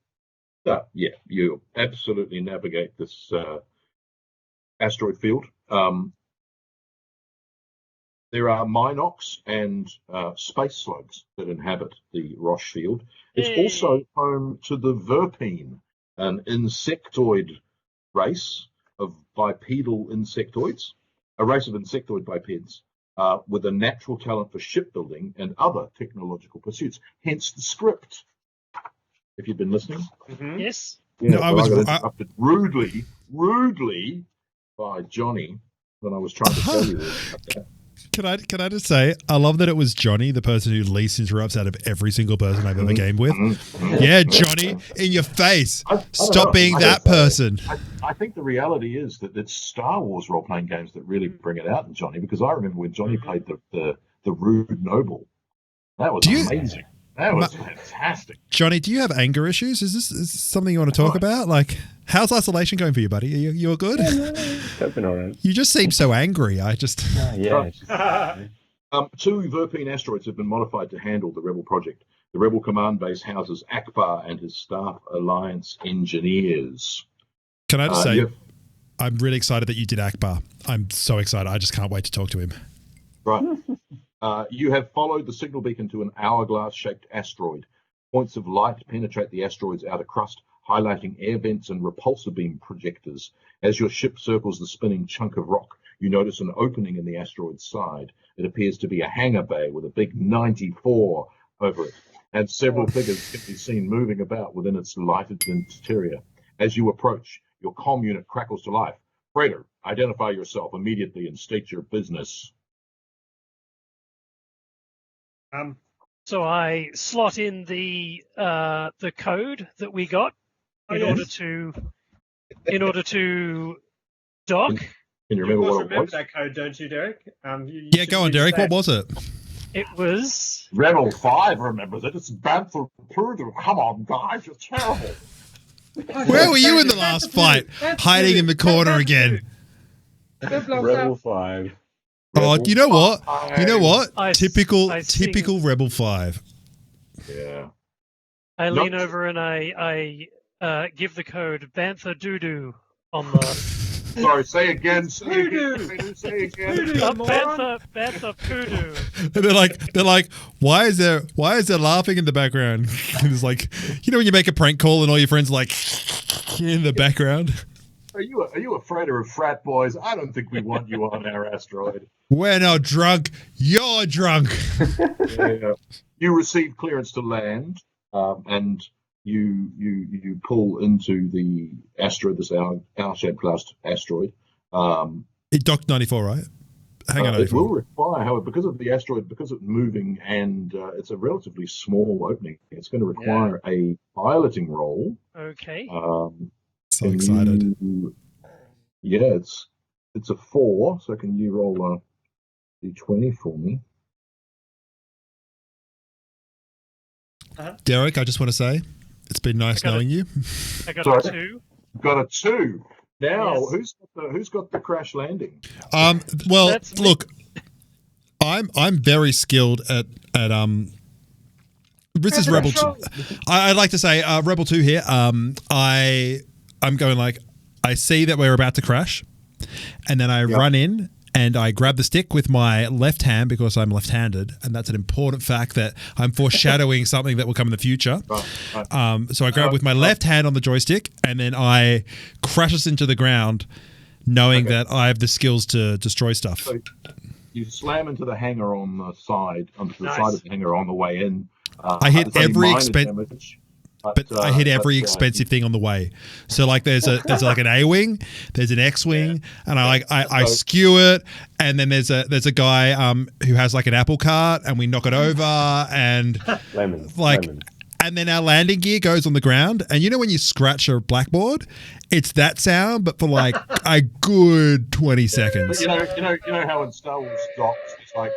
Yeah, you absolutely navigate this asteroid field. There are Minox and space slugs that inhabit the Roche field. It's also home to the Verpine, an insectoid race of bipedal insectoids, a race of insectoid bipeds with a natural talent for shipbuilding and other technological pursuits, hence the script. If you've been listening. Mm-hmm. Yes. No, I was- got interrupted rudely by Johnny when I was trying to tell you this. Can I just say, I love that it was Johnny, the person who least interrupts out of every single person I've ever gamed with. Yeah, Johnny, in your face. Stop being that person. I think the reality is that it's Star Wars role-playing games that really bring it out in Johnny, because I remember when Johnny played the Rude Noble. That was amazing. That was fantastic. Johnny, do you have anger issues? Is this something you want to talk about? Like, how's isolation going for you, buddy? You all good? Hoping all right. You just seem so angry. Yeah. 2 Verpine asteroids have been modified to handle the Rebel project. The Rebel command base houses Ackbar and his staff alliance engineers. Can I just say, I'm really excited that you did Ackbar. I'm so excited. I just can't wait to talk to him. Right. You have followed the signal beacon to an hourglass-shaped asteroid. Points of light penetrate the asteroid's outer crust, highlighting air vents and repulsor beam projectors. As your ship circles the spinning chunk of rock, you notice an opening in the asteroid's side. It appears to be a hangar bay with a big 94 over it, and several figures can be seen moving about within its lighted interior. As you approach, your comm unit crackles to life. Freighter, identify yourself immediately and state your business. So I slot in the code that we got in order to dock. Can you You of remember course what it remember was? that code, don't you, Derek? Yeah, go on, Derek. What was it? It was Rebel 5 remembers it. It's Bantha Purdue. Come on, guys, you're terrible. Where were you in the last fight? Hiding in the corner again. Rebel 5. Oh, Rebel you know what? 5. You know what? I Typical sing- Rebel 5. Yeah. I lean Not- over and I give the code Bantha Doodoo on the Sorry, say again. Say again. Say again. Bantha Poodoo. And they're like, why is there laughing in the background? And it's like, you know when you make a prank call and all your friends are like in the background. Are you afraid of frat boys? I don't think we want you on our asteroid. We're not drunk. You're drunk. Yeah. You receive clearance to land, and you pull into the asteroid, this R-shaped class asteroid. It docked 94, right? Hang on, It 94. will require, however, because of the asteroid, because it's moving and it's a relatively small opening, it's going to require a piloting roll. Okay. So excited. Yeah, it's a 4, so can you roll a d20 for me? Derek, I just want to say, it's been nice knowing you. I got Sorry. a 2. Got a 2. Now, Yes. who's got the crash landing? Well, That's me. look, I'm very skilled at this is Rebel 2. I'd like to say Rebel 2 here. I'm going like, I see that we're about to crash, and then I run in and I grab the stick with my left hand because I'm left-handed, and that's an important fact that I'm foreshadowing something that will come in the future. Right. So I grab with my left hand on the joystick, and then I crash us into the ground, knowing that I have the skills to destroy stuff. So you slam into the hangar on the side, onto the Nice. side of the hangar on the way in. I hit it's only every minor expen- damage, But I hit every expensive thing on the way. So like there's like an A-wing, there's an X-wing, and I skew it, and then there's a guy who has like an apple cart, and we knock it over, and Lemon. and then our landing gear goes on the ground, and you know when you scratch a blackboard, it's that sound, but for like a good 20 But seconds. you know how in Star Wars docks, it's like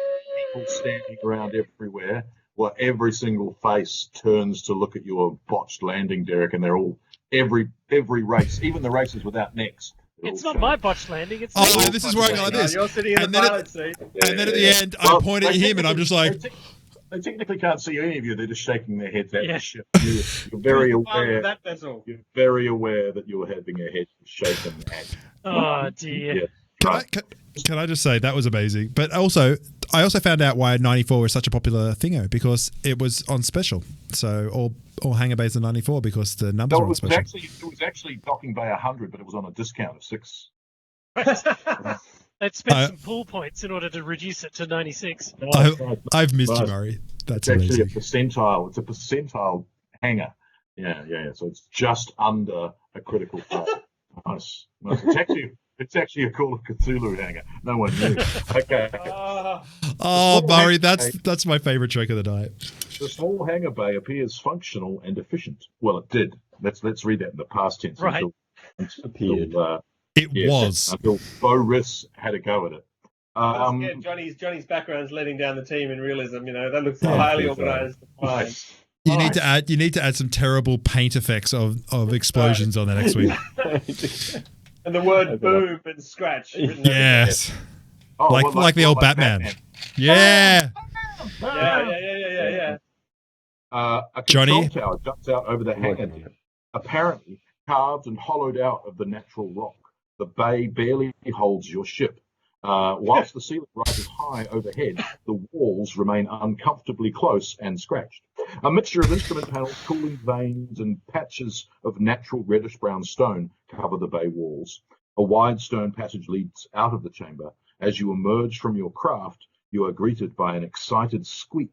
people standing around everywhere. Well, every single face turns to look at your botched landing, Derek, and they're all every race, even the races without necks. It's not my botched landing. It's Oh, my this is where I go like this. You're sitting in And the then pilot seat. And then at the end, I point at him, and I'm just like, They technically can't see any of you. They're just shaking their heads at Yeah. the ship. You're very Who's the pilot of aware. that vessel? You're very aware that you're having your head shaken. Oh dear. Yeah. Can I just say that was amazing? But also, I also found out why 94 was such a popular thingo, because it was on special. So all hangar bays are 94 because the numbers No, are it on was special. actually docking bay 100, but it was on a discount of 6. They'd spent some pool points in order to reduce it to 96. I've missed you, Nice. Murray. That's It's actually amazing. a percentile. It's a percentile hangar. Yeah. So it's just under a critical fault. Nice. It's actually a Call of Cthulhu hangar. No one knew. Okay. Oh, Murray, that's my favorite joke of the night. The small hangar bay appears functional and efficient. Well, it did. Let's read that in the past tense. Right. Appeared. Until Bo Riss had a go at it. Again, Johnny's background's letting down the team in realism. You know that looks highly organised. Nice. You need to add some terrible paint effects of explosions on that next week. And the word boom and scratch. written Yes. Oh, Like the old Batman. Yeah. Yeah. A Johnny? control tower juts out over the hangar, apparently carved and hollowed out of the natural rock. The bay barely holds your ship. Whilst the ceiling rises high overhead, the walls remain uncomfortably close and scratched. A mixture of instrument panels, cooling vanes, and patches of natural reddish-brown stone cover the bay walls. A wide stone passage leads out of the chamber. As you emerge from your craft, you are greeted by an excited squeak.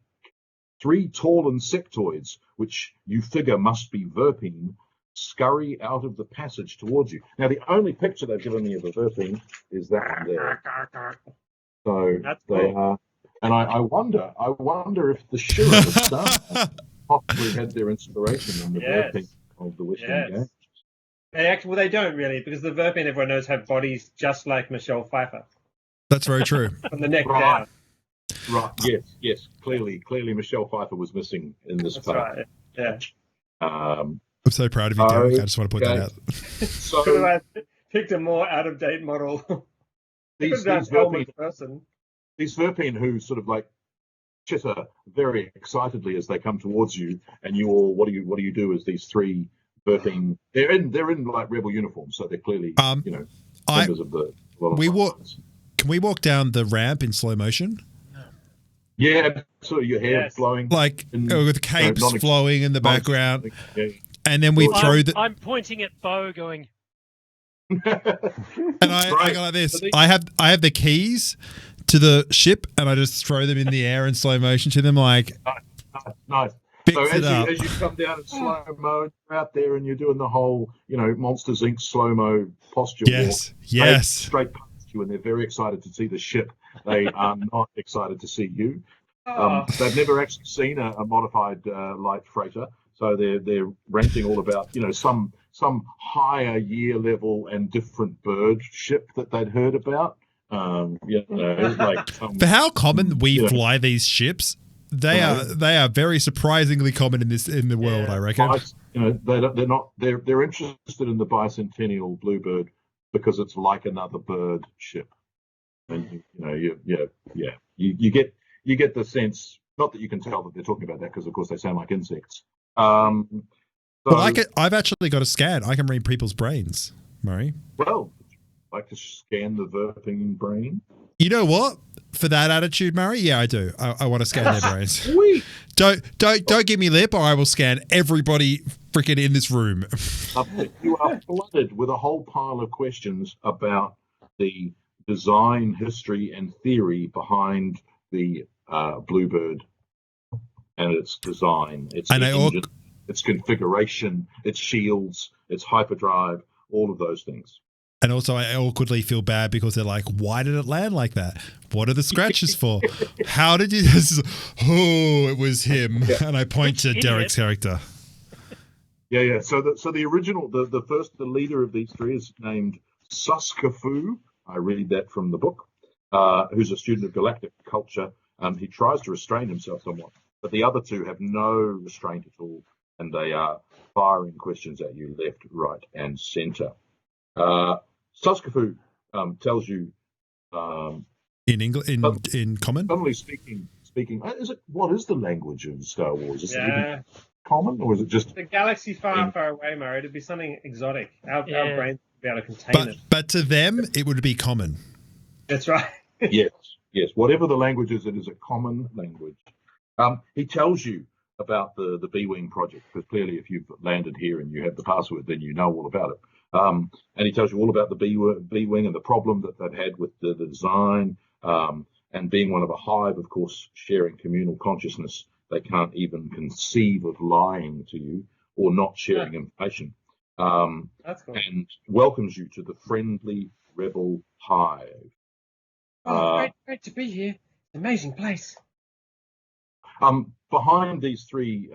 3 tall insectoids, which you figure must be Verpine, scurry out of the passage towards you. Now, the only picture they've given me of a Verpine is that one there. So That's they cool. are, and I wonder if the Shira of Star possibly had their inspiration in the Yes. Verpine of the Western Yes. Games. They don't really, because the Verpine, everyone knows, have bodies just like Michelle Pfeiffer That's very true. from the neck Right. down. Right. Yes. Clearly, Michelle Pfeiffer was missing in this That's part. right. Yeah. Um, I'm so proud of you, Derek. I just want to put that okay. out. so Could have picked a more out-of-date model. these Verpine who sort of like chitter very excitedly as they come towards you, and you all, what do you do as these three Verpine? They're in like rebel uniforms, so they're clearly members of the. Can we walk down the ramp in slow motion? Yeah, so your hair flowing, like with capes flowing in the background, and then we throw the. I'm pointing at Bo, going. And I go like this. I have the keys to the ship, and I just throw them in the air in slow motion to them, like. Nice. So as you come down in slow mo, you're out there and you're doing the whole, Monsters Inc. slow mo posture. Yes. Walk. Yes. Straight past you, and they're very excited to see the ship. They are not excited to see you. They've never actually seen a modified light freighter, so they're ranting all about some higher year level and different bird ship that they'd heard about. For how common we fly these ships, they are very surprisingly common in the world. I reckon. They're interested in the bicentennial bluebird because it's like another bird ship, and you get the sense, not that you can tell that they're talking about that, because of course they sound like insects. I've actually got a scan. I can read people's brains, Murray. Well, like to scan the Verpine brain. You know what? For that attitude, Murray, yeah, I do. I want to scan their brains. Sweet. Don't give me lip, or I will scan everybody freaking in this room. You are flooded with a whole pile of questions about the design, history, and theory behind the Bluebird and its design, its engine, its configuration, its shields, its hyperdrive, all of those things. And also, I awkwardly feel bad because they're like, why did it land like that? What are the scratches for? How did you... Oh, it was him. Yeah. And I point to Derek's character. Yeah. So the original, the leader of these three is named Suskafu. I read that from the book. Who's a student of galactic culture. He tries to restrain himself somewhat, but the other two have no restraint at all, and they are firing questions at you left, right, and centre. Suskafu tells you in English, in common. Suddenly speaking. What is the language of Star Wars? Is it common, or is it just the galaxy far away, Murray? It'd be something exotic. Our brains would be able to contain it. But to them, it would be common. That's right. Yes. Whatever the language is, it is a common language. He tells you about the B-Wing project, because clearly if you've landed here and you have the password, then you know all about it. And he tells you all about the B-Wing and the problem that they've had with the design, and being one of a hive, of course, sharing communal consciousness, they can't even conceive of lying to you or not sharing information. That's cool. And welcomes you to the friendly rebel hive. Great to be here. Amazing place. Behind these three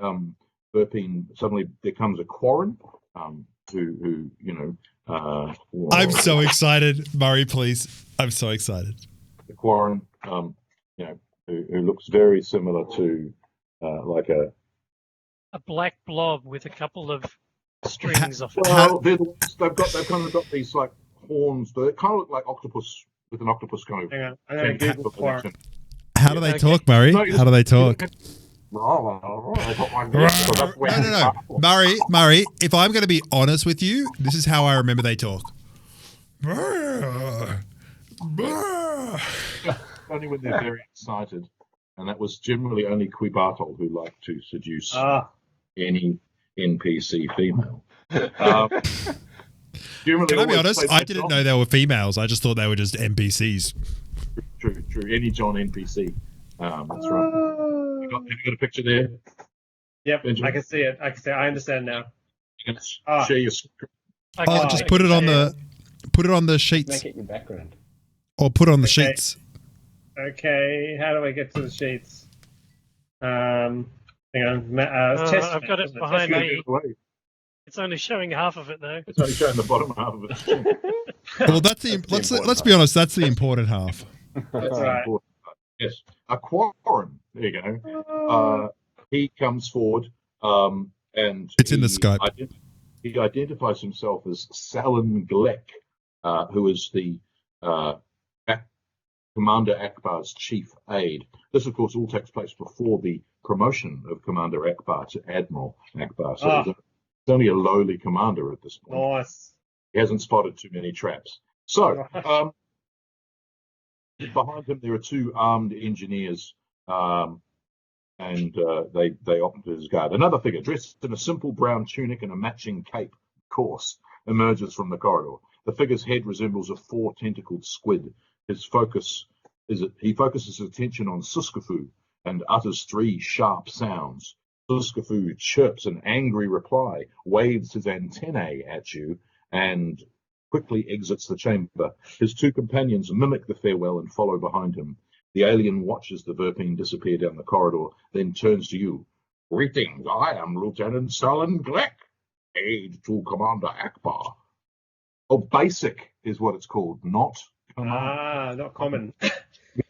Verpine, suddenly there comes a Quarren, who I'm so excited, Murray. Please, I'm so excited. The Quarren, who looks very similar to like a black blob with a couple of strings off. Well, they've kind of got these like horns. They kind of look like octopus with an octopus kind of. Hang on, I'm going to Google Quarren. How do they talk, Murray? How do they talk? No. Murray, if I'm going to be honest with you, this is how I remember they talk. Only when they're very excited. And that was generally only Quibartol who liked to seduce any NPC female. Can I be honest? I didn't know they were females. I just thought they were just NPCs. True. Any John NPC. That's right. Have you got a picture there? Yep, Benjamin? I can see it. I understand now. You can share your screen. Just put it on the sheets. Make it your background. Or put it on the sheets. Okay, how do I get to the sheets? Hang on. I've got it behind me. It's only showing half of it, though. It's only showing the bottom half of it. Well, that's the let's be honest. That's the important half. That's right. Yes. A Quarren. There you go. He comes forward, and It's in the Skype. He identifies himself as Salin Glek, who is the Commander Ackbar's chief aide. This, of course, all takes place before the promotion of Commander Ackbar to Admiral Ackbar. So he's only a lowly commander at this point. Nice. He hasn't spotted too many traps. So, behind him there are two armed engineers, and they opt to his guard. Another figure dressed in a simple brown tunic and a matching cape, of course, emerges from the corridor. The figure's head resembles a four-tentacled squid. He focuses his attention on Suskafu and utters three sharp sounds. Suskafu chirps an angry reply, waves his antennae at you, and quickly exits the chamber. His two companions mimic the farewell and follow behind him. The alien watches the Verpine disappear down the corridor, then turns to you. Greetings, I am Lieutenant Salin Glek, aide to Commander Ackbar. Oh, basic is what it's called, not command. Not common.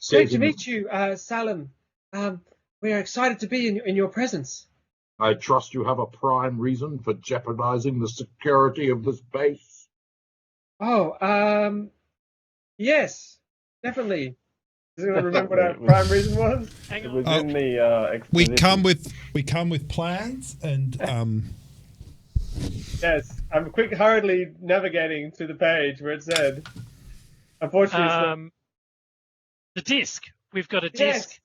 Great to meet you, Salin. We are excited to be in your presence. I trust you have a prime reason for jeopardizing the security of this base. Oh, yes, definitely. Does anyone remember what our prime reason was? Hang It on. was in the We exposition. come with plans and Yes, I'm hurriedly navigating to the page where it said. Unfortunately, The disc. We've got a disc.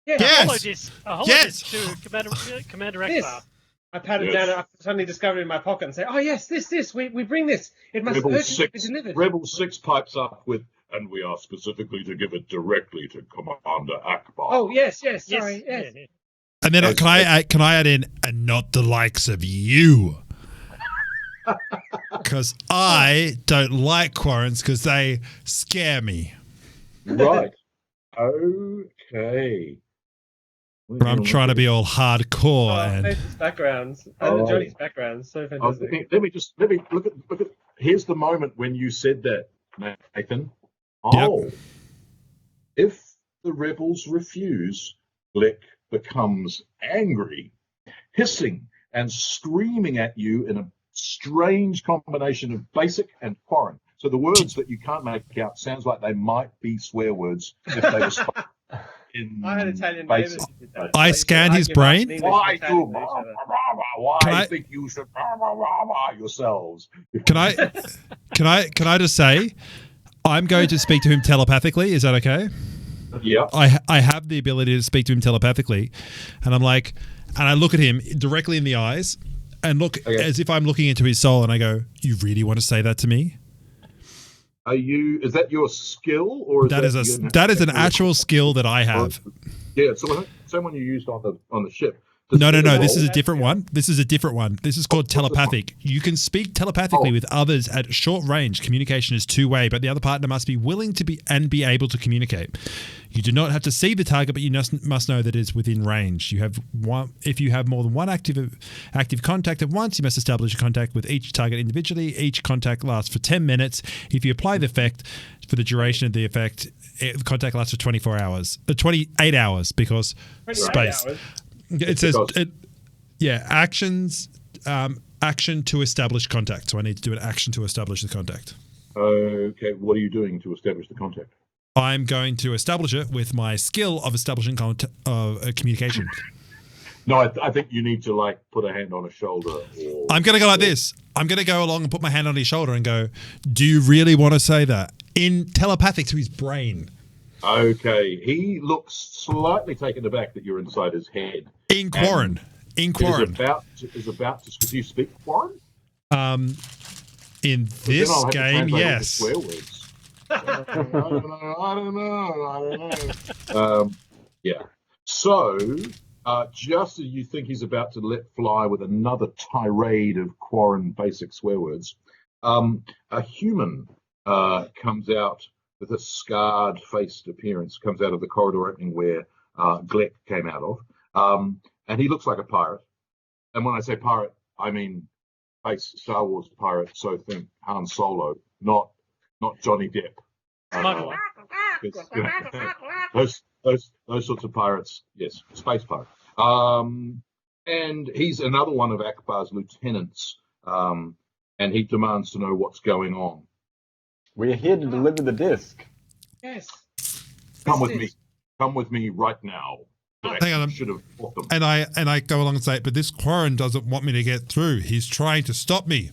Yes. A Yes. hollow disc. A hollow Yes. disc to Commander This. Ackbar. I patted Yes. down. I suddenly discovered it in my pocket and say, "Oh yes, this. We bring this. It must Rebel urgently be 6, delivered." Rebel 6 pipes up with, and we are specifically to give it directly to Commander Ackbar. Oh, yes. Yes. Sorry, yes. Yeah. and then Yes. can I add in and not the likes of you? Because I don't like Quarrens because they scare me. Right. Okay. But I'm trying to be all hardcore Oh, and Nathan's backgrounds Oh. and Johnny's backgrounds. So Oh, fantastic. let me look at. Here's the moment when you said that, Nathan. Oh, if the rebels refuse, Glek becomes angry, hissing and screaming at you in a strange combination of basic and foreign. So the words that you can't make out sounds like they might be swear words if they were spoken in I had Italian basic. neighbours who did that. I They scan used his to argue about brain. English Why and do Italian with each other. why Can I- think you should yourselves? can I just say I'm going to speak to him telepathically. Is that okay? Yeah. I have the ability to speak to him telepathically, and I'm like, and I look at him directly in the eyes and look as if I'm looking into his soul, and I go, "You really want to say that to me?" Is that your skill, or That is an actual skill that I have. Yeah, someone you used on the ship. No. This is a different one. This is a different one. This is called telepathic. You can speak telepathically with others at short range. Communication is two-way, but the other partner must be willing to be able to communicate. You do not have to see the target, but you must know that it is within range. If you have more than one active contact at once, you must establish a contact with each target individually. Each contact lasts for 10 minutes. If you apply the effect for the duration of the effect, the contact lasts for 24 hours, 28 hours because 28 space. hours. It says, actions, action to establish contact. So I need to do an action to establish the contact. Okay, what are you doing to establish the contact? I'm going to establish it with my skill of establishing communication. No, I think you need to put a hand on a shoulder. I'm going to go like this. I'm going to go along and put my hand on his shoulder and go, "Do you really want to say that?" In telepathic to his brain. Okay, he looks slightly taken aback that you're inside his head. In Quarren. Is about to. Do you speak Quarren? In this game, yes. Swear words. I don't know. Yeah. So, just as you think he's about to let fly with another tirade of Quarren basic swear words, a human comes out with a scarred-faced appearance, comes out of the corridor opening where Glek came out of, and he looks like a pirate. And when I say pirate, I mean space Star Wars pirate, so think Han Solo, not Johnny Depp. Smuggler. Those sorts of pirates, yes, space pirate. And he's another one of Ackbar's lieutenants, and he demands to know what's going on. We're here to deliver the disc. Yes. Come with me right now. Hang on. Should have fought them. And I go along and say, but this Quarren doesn't want me to get through. He's trying to stop me.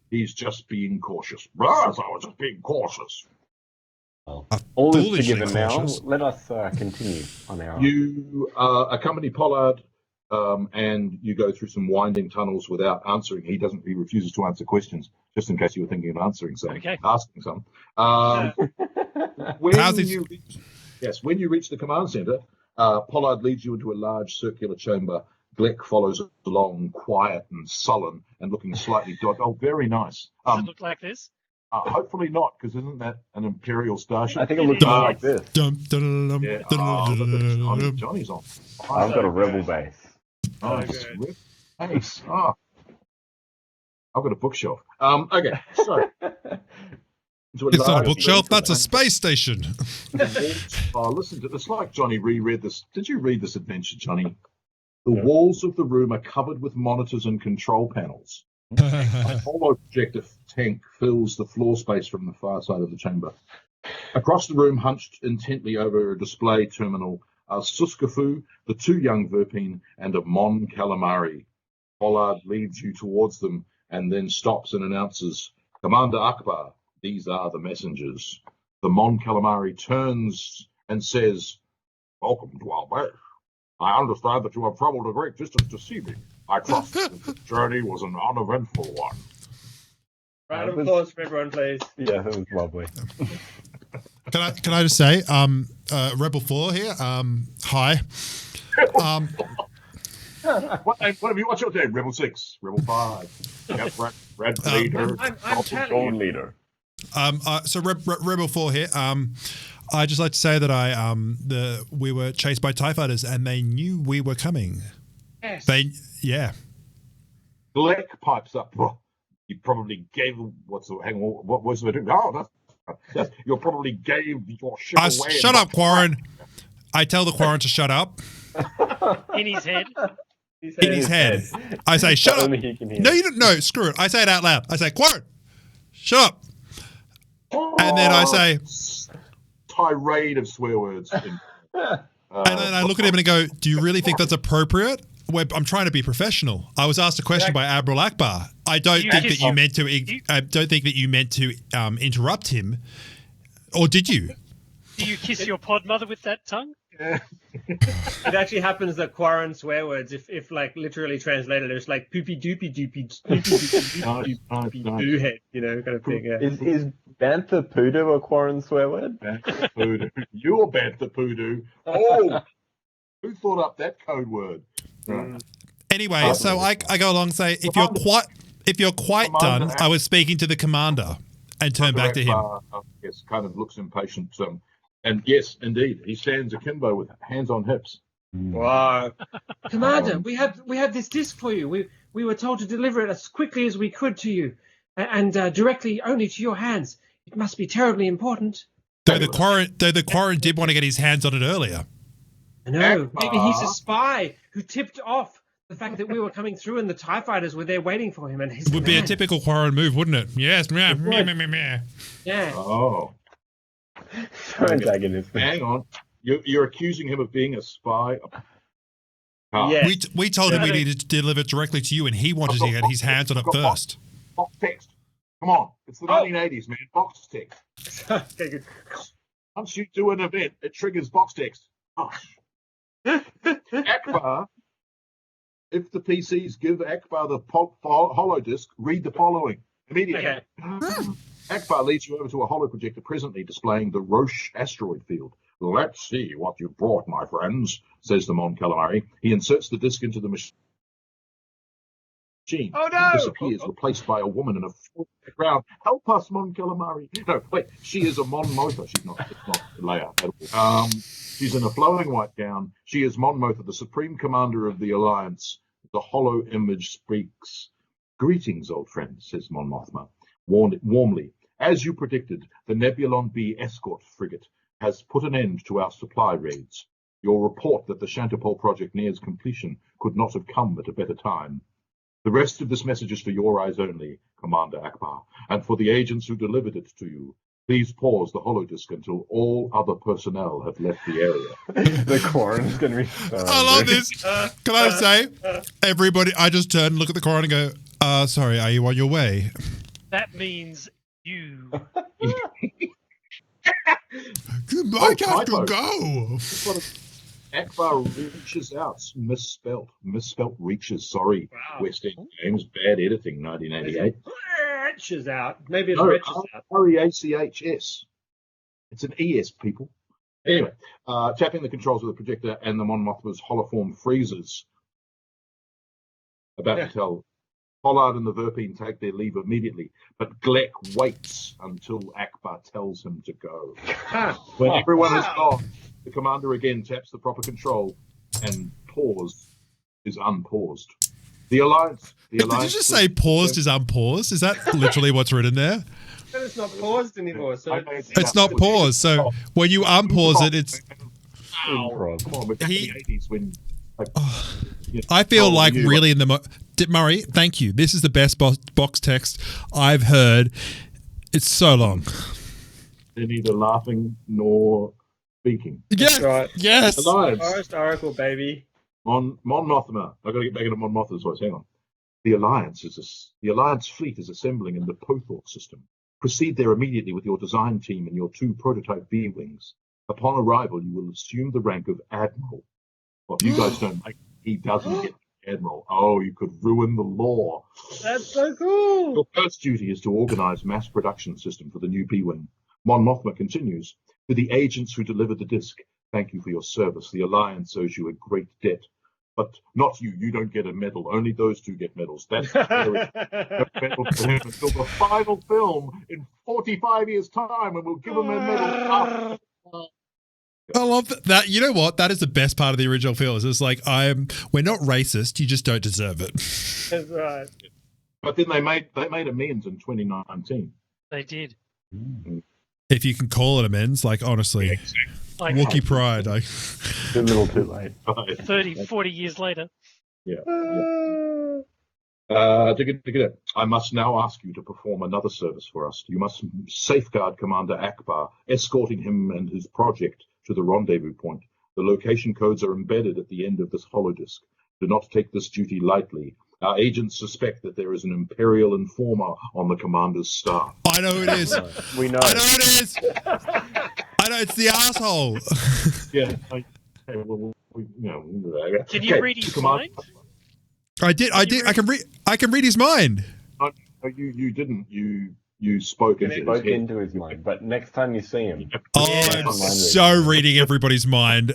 He's just being cautious. Raz, I was just being cautious. Well, all is Foolishly forgiven now. cautious. Let us continue on our... You accompany Pollard, and you go through some winding tunnels without answering. He refuses to answer questions, just in case you were thinking of answering some, Okay. asking some. When you reach the command center, Pollard leads you into a large circular chamber. Gleck follows along, quiet and sullen, and looking slightly dodgy. Oh, very nice. Does it look like this? Hopefully not, because isn't that an Imperial starship? I think it looks more like this. Yeah. Look at Johnny's on. I've got a rebel base. Nice. Nice. Oh. I've got a bookshelf. Okay, so. It's not a bookshelf, that's a space station. Listen to this. Like Johnny reread this. Did you read this adventure, Johnny? The walls of the room are covered with monitors and control panels. A hollow projector tank fills the floor space from the far side of the chamber. Across the room, hunched intently over a display terminal, are Suskafu, the two young Verpine, and a Mon Calamari. Pollard leads you towards them and then stops and announces, Commander Ackbar, these are the messengers. The Mon Calamari turns and says, Welcome to our base. I understand that you have traveled a great distance to see me. I trust that this journey was an uneventful one. Round of applause for everyone, please. Yeah, that was lovely. Can I just say, Rebel 4 here, hi. What's your name? Rebel 6, Rebel 5. Yep, Red Leader. I'm telling you. Leader. So Rebel 4 here. I just like to say that we were chased by TIE fighters and they knew we were coming. Yes. Gleck pipes up. Well, you probably gave what was the doing? Oh, that's you probably gave your ship away. Shut up, Quarren. I tell the Quarren to shut up. In his head. In his head. I say, shut up. Only he can hear. No, you don't. No, screw it. I say it out loud. I say, Quarren, shut up. And then I say, tirade of swear words. and then I look at him and I go, do you really think that's appropriate? I'm trying to be professional. I was asked a question by Admiral Ackbar. I don't think that you meant to. I don't think that you meant to interrupt him, or did you? Do you kiss your pod mother with that tongue? It actually happens that Quarren swear words, if like literally translated, it's like poopy doopy doopy doopy doo head, kind of thing. Yeah. Is Bantha Poodoo a Quarren swear word? Bantha Poodoo. You're Bantha Poodoo. Oh, who thought up that code word? Anyway, so I go along and say, if you're quite done, I was speaking to the commander and turn back to him. Yes, kind of looks impatient. And yes, indeed, he stands akimbo with hands on hips. Wow. Commander, we have this disc for you. We were told to deliver it as quickly as we could to you, and directly only to your hands. It must be terribly important. Though the Quarren did want to get his hands on it earlier. I know. Maybe he's a spy who tipped off the fact that we were coming through and the TIE fighters were there waiting for him. And his would be a typical Quarren move, wouldn't it? Yes. Yeah. Oh. So antagonistic. Hang on. You're accusing him of being a spy? Yeah. We told him we needed to deliver it directly to you, and he wanted to get his hands on it first. Box text. Come on. It's the 1980s, man. Box text. Okay, good. Once you do an event, it triggers box text. Oh. Ackbar, if the PCs give Ackbar the hollow disk, read the following immediately. Okay. Ackbar leads you over to a hollow projector presently displaying the Roche asteroid field. Let's see what you brought, my friends, says the Mon Calamari. He inserts the disk into the machine. Oh, no! And disappears, replaced by a woman in a full background. Help us, Mon Calamari. No, wait, she is a Mon Mothma. She's not Leia at all. She's in a flowing white gown. She is Mon Mothma, the supreme commander of the Alliance. The hollow image speaks. Greetings, old friend, says Mon Mothma, warmly. As you predicted, the Nebulon B escort frigate has put an end to our supply raids. Your report that the Shantipole project nears completion could not have come at a better time. The rest of this message is for your eyes only, Commander Ackbar, and for the agents who delivered it to you. Please pause the holodisk until all other personnel have left the area. The Quorum is going to be so I love angry. this. Can I say, everybody, I just turn, look at the Quorum and go, sorry, are you on your way? That means you. I have to typo. go. Ackbar reaches out, misspelt reaches, sorry. Wow. West End Games, bad editing, 1988. Reaches out. Maybe it's No, reaches out. R-E-A-C-H-S. It's an E-S, people. Anyway, tapping the controls of the projector and the Mon Mothma's holoform freezes. About to tell Pollard and the Verpine take their leave immediately, but Gleck waits until Ackbar tells him to go. When everyone is gone, the commander again taps the proper control, and pause is unpaused. The Alliance... Did you just say paused is unpaused? Is that literally what's written there? But it's not paused anymore. So It's not paused. So when you unpause it, it's... Improv. Come on, we're back in the 80s when... I feel like really in the... Murray, thank you. This is the best box text I've heard. It's so long. They're neither laughing nor speaking. Yes, right. yes. Alliance. Forest Oracle, baby. Mon Mothma. I've got to get back into Mon Mothma's voice. Hang on. The Alliance fleet is assembling in the Pothor system. Proceed there immediately with your design team and your 2 prototype B-wings. Upon arrival, you will assume the rank of Admiral. Well, if you guys don't like, he doesn't get Admiral. Oh, you could ruin the law. That's so cool. Your first duty is to organize mass production system for the new B-wing. Mon Mothma continues. To the agents who delivered the disc, thank you for your service. The Alliance owes you a great debt. But not you. You don't get a medal. Only those 2 get medals. That's very medal for him until the final film in 45 years' time, and we'll give him a medal. I love that. You know what? That is the best part of the original film. It's like, we're not racist. You just don't deserve it. That's right. But then they made amends in 2019. They did. If you can call it amends, like, honestly, Like Wookiee pride. Too little too late. 30, 40 years later. Yeah. I must now ask you to perform another service for us. You must safeguard Commander Ackbar, escorting him and his project to the rendezvous point. The location codes are embedded at the end of this holodisk. Do not take this duty lightly. Our agents suspect that there is an Imperial informer on the commander's staff. I know who it is. We know. I know who it is. I know it's the asshole. Yeah. Can you read his mind? I did. I can read his mind. You didn't. You spoke into his Spoke head. into his mind, but next time you see him, Oh, Yeah. I'm so reading everybody's mind.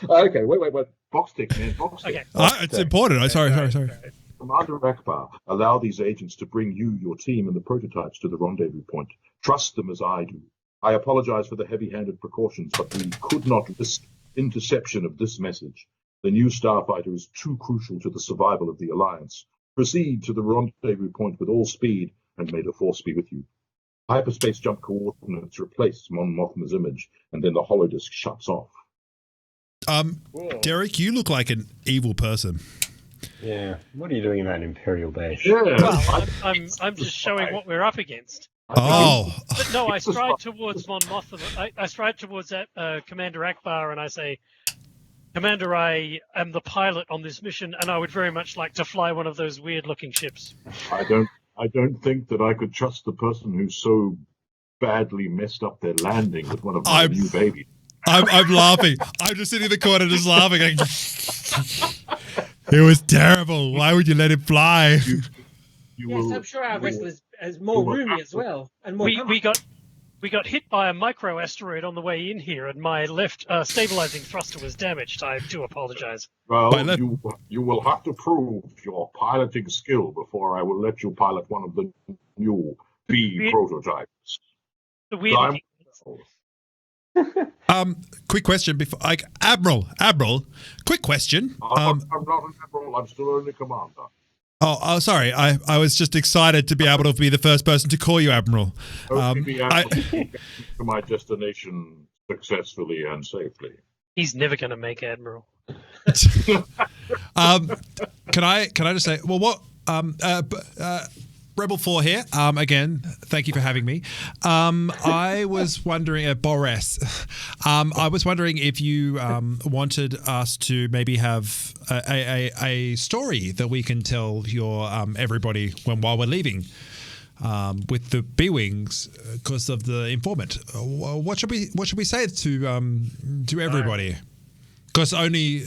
Okay, wait. Box text, man. Box text. Okay. It's important. Sorry. Commander Ackbar, allow these agents to bring you, your team, and the prototypes to the rendezvous point. Trust them as I do. I apologize for the heavy-handed precautions, but we could not risk interception of this message. The new starfighter is too crucial to the survival of the Alliance. Proceed to the rendezvous point with all speed, and may the Force be with you. Hyperspace jump coordinates replace Mon Mothma's image, and then the holodisk shuts off. Derek, you look like an evil person. yeah. What are you doing in that Imperial base? Yeah. Well, I'm just showing what we're up against. Oh, But no, I stride towards Mon Mothma. I stride towards that Commander Ackbar, and I say, Commander, I am the pilot on this mission, and I would very much like to fly one of those weird-looking ships. I don't think that I could trust the person who so badly messed up their landing with one of my new babies. I'm laughing. I'm just sitting in the corner just laughing. It was terrible. Why would you let him fly? Yes, I'm sure our vessel is more roomy as well. And more We got hit by a micro asteroid on the way in here, and my left stabilizing thruster was damaged. I do apologize. Well, you will have to prove your piloting skill before I will let you pilot one of the new B prototypes. The weird. Quick question before, Admiral, quick question. I'm not an admiral. I'm still only commander. Oh, sorry. I was just excited to be able to be the first person to call you Admiral. Hope to be able to get to my destination successfully and safely. He's never going to make Admiral. Can I just say, well, what Rebel 4 here. Again, thank you for having me. I was wondering, Boris, I was wondering if you wanted us to maybe have a story that we can tell your everybody while we're leaving with the B-Wings because of the informant. What should we say to everybody? Because only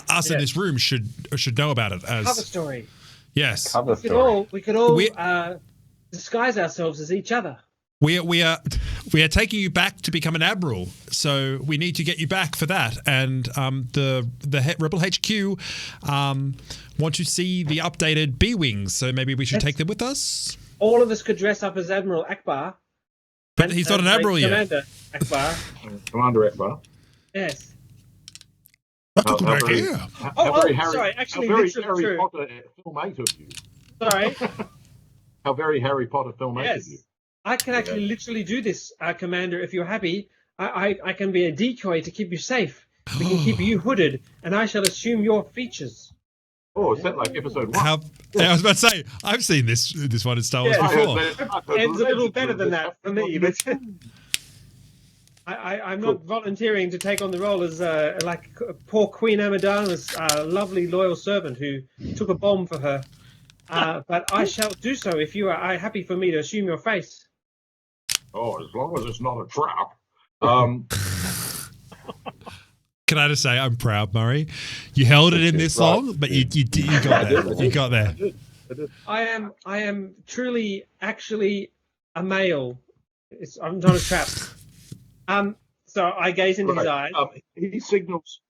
us in this room should know about it. As Cover story. Yes, We could all disguise ourselves as each other. We are taking you back to become an admiral, so we need to get you back for that. And the Rebel HQ want to see the updated B-Wings, so maybe we should take them with us. All of us could dress up as Admiral Ackbar. But he's not an admiral yet. Commander Ackbar. Commander Ackbar. Yes. That's a good idea. Sorry. Actually, very literally Harry true. Potter filmate of you. Sorry. How very Harry Potter filmate of you. I can actually literally do this, Commander. If you're happy, I can be a decoy to keep you safe. We can keep you hooded, and I shall assume your features. Oh, is that like episode 1? I was about to say, I've seen this one in Star Wars before. Ends a little better than that for me, but I'm not volunteering to take on the role as like poor Queen Amidala's lovely loyal servant who took a bomb for her. But I shall do so if you are happy for me to assume your face. Oh, as long as it's not a trap. Can I just say, I'm proud, Murray. You held it in this long, but you got there. You got there. I am truly, actually a male. I'm not a trap. So I gaze into his eyes. He signals.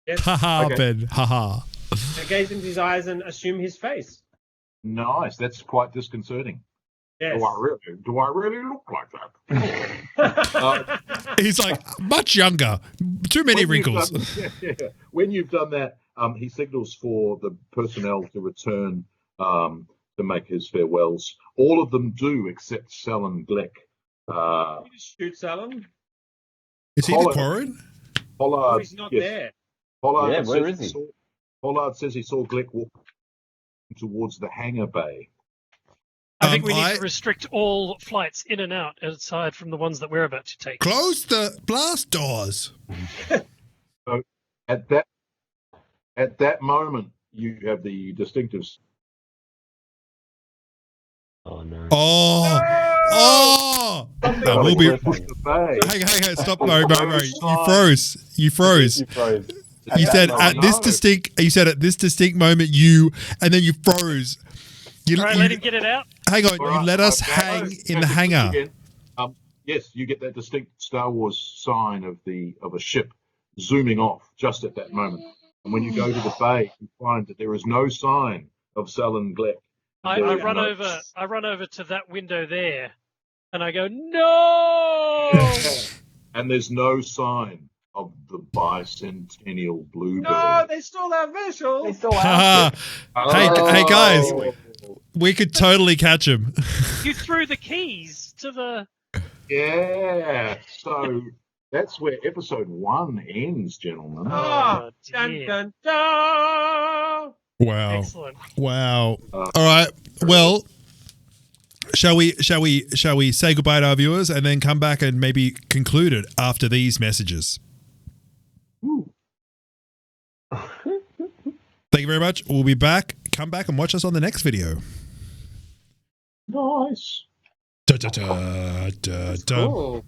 Yes. Haha, Okay. Ben. Haha. I gaze into his eyes and assume his face. Nice. That's quite disconcerting. Yes. Do I really look like that? He's like, much younger. Too many wrinkles. When you've done that, he signals for the personnel to return to make his farewells. All of them do, except Salen Gleck. You just shoot Salem. Is he the Quarren? Pollard, He's not there. Pollard where is he? Pollard says he saw Gleck walk towards the hangar bay. I think we need to restrict all flights in and out, aside from the ones that we're about to take. Close the blast doors. So at that moment, you have the distinctive. Oh no. Oh! We'll be. Hey! Stop! Murray. You froze. You said at this distinct. You said at this distinct moment, and then you froze. All right, let him get it out. Hang on, you let us hang in the hangar. Yes, you get that distinct Star Wars sign of a ship zooming off just at that moment. And when you go to the bay, you find that there is no sign of Salen Gleck. I run over to that window there, and I go, no! And there's no sign of the bicentennial bluebird. No, they stole our visual. They still have Hey guys, we could totally catch him. You threw the keys to the... Yeah, so that's where episode 1 ends, gentlemen. Oh, dun, dun, dun. Wow. Excellent. Wow. All right. Well, shall we say goodbye to our viewers and then come back and maybe conclude it after these messages? Thank you very much. We'll be back. Come back and watch us on the next video. Nice. Da, da, da, da, da. Cool.